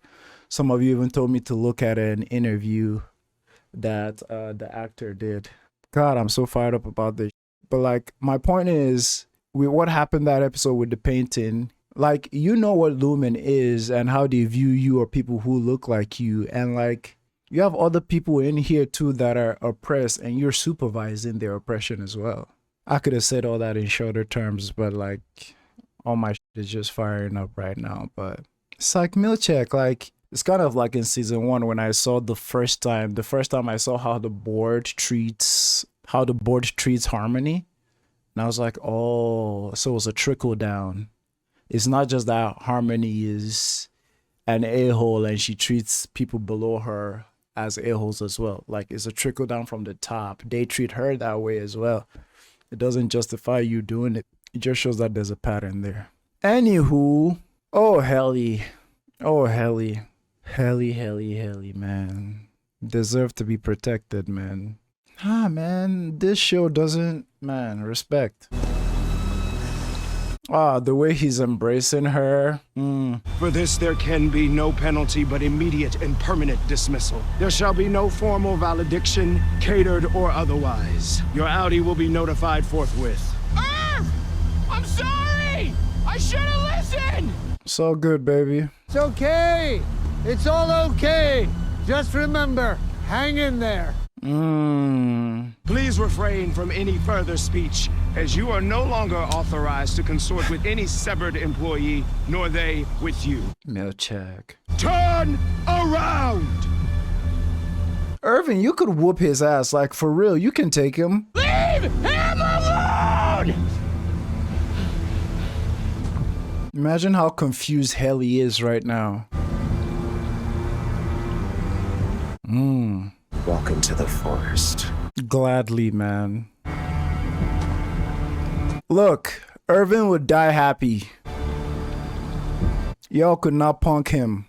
Some of you even told me to look at an interview that the actor did. God, I'm so fired up about this. But like, my point is, with what happened that episode with the painting, like, you know what Lumen is and how they view you or people who look like you. And like, you have other people in here too that are oppressed and you're supervising their oppression as well. I could have said all that in shorter terms, but like, all my shit is just firing up right now. But it's like Milchek, like, it's kind of like in season 1 when I saw the first time I saw how the board treats Harmony. And I was like, oh, so it's a trickle down. It's not just that Harmony is an a-hole and she treats people below her as a-holes as well. Like, it's a trickle down from the top. They treat her that way as well. It doesn't justify you doing it. It just shows that there's a pattern there. Anywho, oh Helly, man. Deserve to be protected, man. Man, this show doesn't, man, respect. The way he's embracing her. For this there can be no penalty but immediate and permanent dismissal. There shall be no formal valediction, catered or otherwise. Your Audi will be notified forthwith. I'm sorry! I should have listened! It's all good, baby. It's okay. It's all okay. Just remember, hang in there. Please refrain from any further speech, as you are no longer authorized to consort with any severed employee, nor they with you. Milchek. Turn around! Irving, you could whoop his ass, like, for real. You can take him. Leave him alone! Imagine how confused Helly is right now. Walk into the forest. Gladly, man. Look, Irving would die happy. Y'all could not punk him.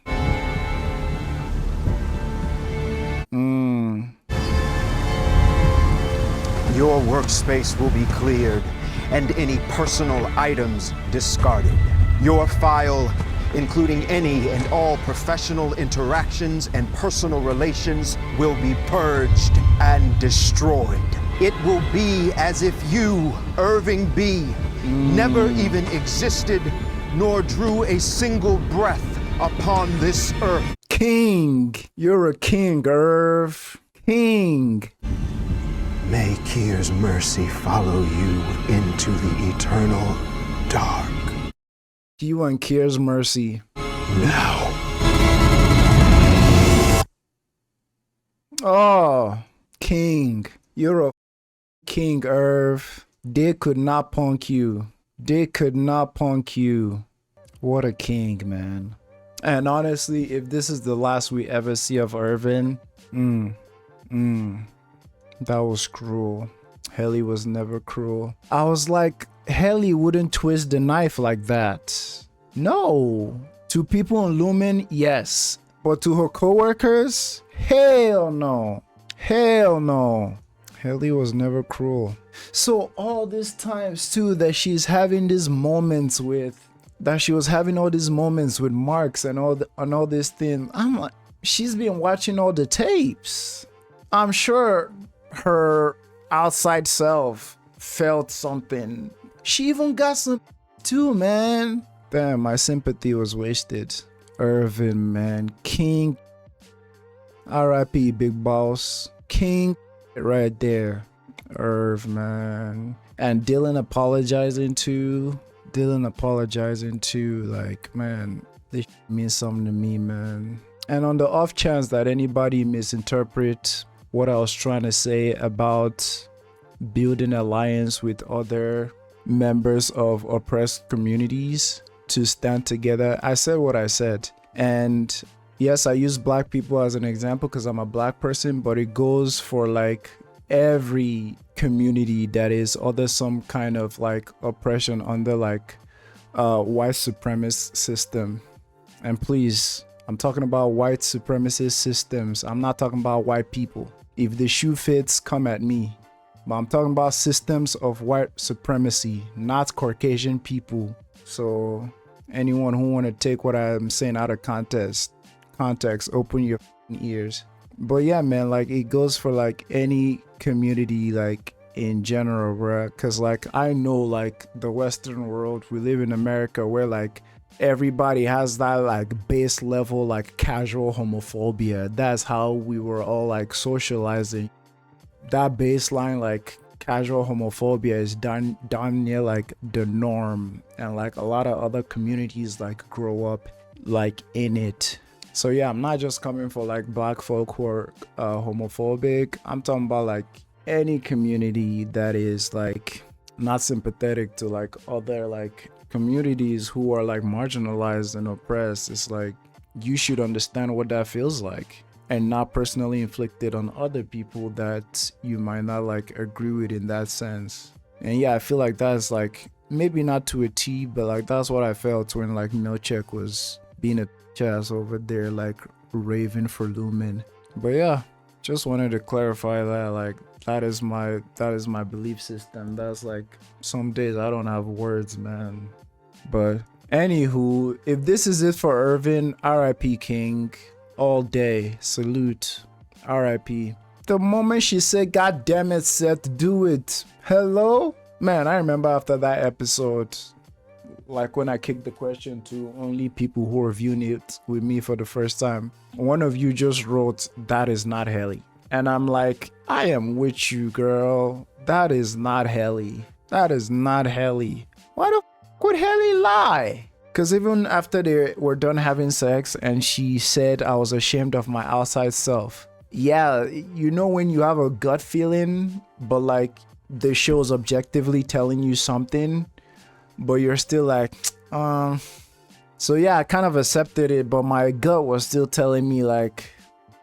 Your workspace will be cleared and any personal items discarded. Your file, including any and all professional interactions and personal relations, will be purged and destroyed. It will be as if you, Irving B., never even existed nor drew a single breath upon this earth. King! You're a king, Irv. King! May Kier's mercy follow you into the eternal dark. You and Kier's mercy. Now. Oh, king. You're a king, Irv. They could not punk you. They could not punk you. What a king, man. And honestly, if this is the last we ever see of Irving, that was cruel. Helly was never cruel. I was like, Helly wouldn't twist the knife like that. No. To people in Lumen, yes. But to her coworkers, hell no. Hell no. Helly was never cruel. So all these times too that she's having these moments with, that she was having all these moments with Marks and all this thing, I'm like, she's been watching all the tapes. I'm sure her outside self felt something. She even got some too, man. Damn, my sympathy was wasted. Irving, man. King. R.I.P. Big Boss. King right there. Irv, man. And Dylan apologizing too. Like, man, this means something to me, man. And on the off chance that anybody misinterpret what I was trying to say about building alliance with other members of oppressed communities to stand together, I said what I said. And yes, I use black people as an example because I'm a black person, but it goes for like every community that is under some kind of like oppression under like white supremacist system. And please, I'm talking about white supremacist systems. I'm not talking about white people. If the shoe fits, come at me. But I'm talking about systems of white supremacy, not Caucasian people. So anyone who want to take what I'm saying out of context, open your ears. But yeah, man, like it goes for like any community, like in general, bro. Because like I know like the Western world, we live in America where like everybody has that like base level like casual homophobia. That's how we were all like socializing. That baseline like casual homophobia is done near like the norm, and like a lot of other communities like grow up like in it. So yeah, I'm not just coming for like black folk who are homophobic. I'm talking about like any community that is like not sympathetic to like other like communities who are like marginalized and oppressed. It's like you should understand what that feels like, and not personally inflicted on other people that you might not like agree with in that sense. And yeah, I feel like that's like maybe not to a T, but like that's what I felt when like Milchek was being a chaz over there like raving for Lumen. But yeah, just wanted to clarify that like that is my belief system. That's like some days I don't have words, man. But anywho, if this is it for Irving, RIP King. All day, salute, RIP. The moment she said, God damn it, Seth, do it. Hello? Man, I remember after that episode, like when I kicked the question to only people who are viewing it with me for the first time, one of you just wrote, that is not Helly. And I'm like, I am with you, girl. That is not Helly. That is not Helly. Why the f would Helly lie? Because even after they were done having sex and she said I was ashamed of my outside self. Yeah, you know when you have a gut feeling, but like the show's objectively telling you something, but you're still like, So yeah, I kind of accepted it, but my gut was still telling me like,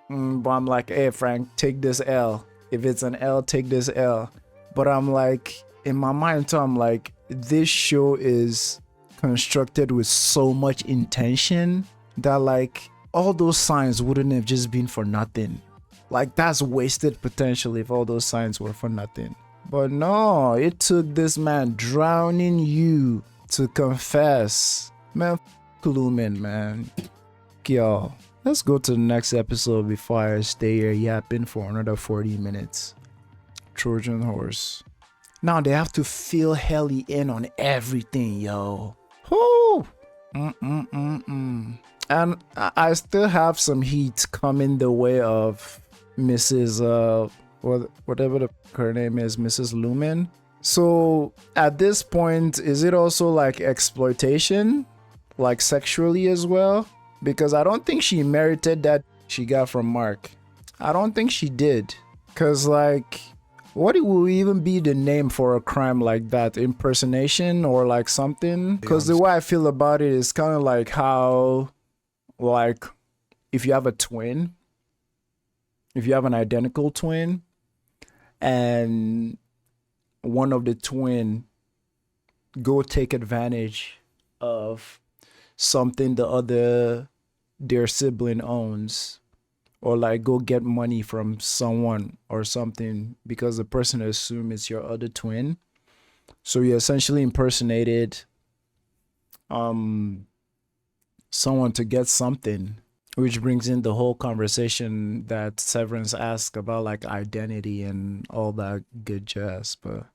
but I'm like, hey Frank, take this L. If it's an L, take this L. But I'm like, in my mind too, I'm like, this show is constructed with so much intention that like all those signs wouldn't have just been for nothing. Like that's wasted potential if all those signs were for nothing. But no, it took this man drowning you to confess. Man, f Lumen, man. Y'all, let's go to the next episode before I stay here yapping for another 40 minutes. Trojan horse. Now they have to fill Helly in on everything, yo. Whoo! And I still have some heat coming the way of Mrs. Whatever her name is, Mrs. Lumen. So at this point, is it also like exploitation, like sexually as well? Because I don't think she merited that she got from Mark. I don't think she did. Cause like, what will even be the name for a crime like that? Impersonation or like something? Because the way I feel about it is kind of like how, like, if you have a twin, if you have an identical twin, and one of the twin go take advantage of something their sibling owns, or like go get money from someone or something because the person assumes it's your other twin. So you essentially impersonated someone to get something, which brings in the whole conversation that Severance asked about like identity and all that good jazz. But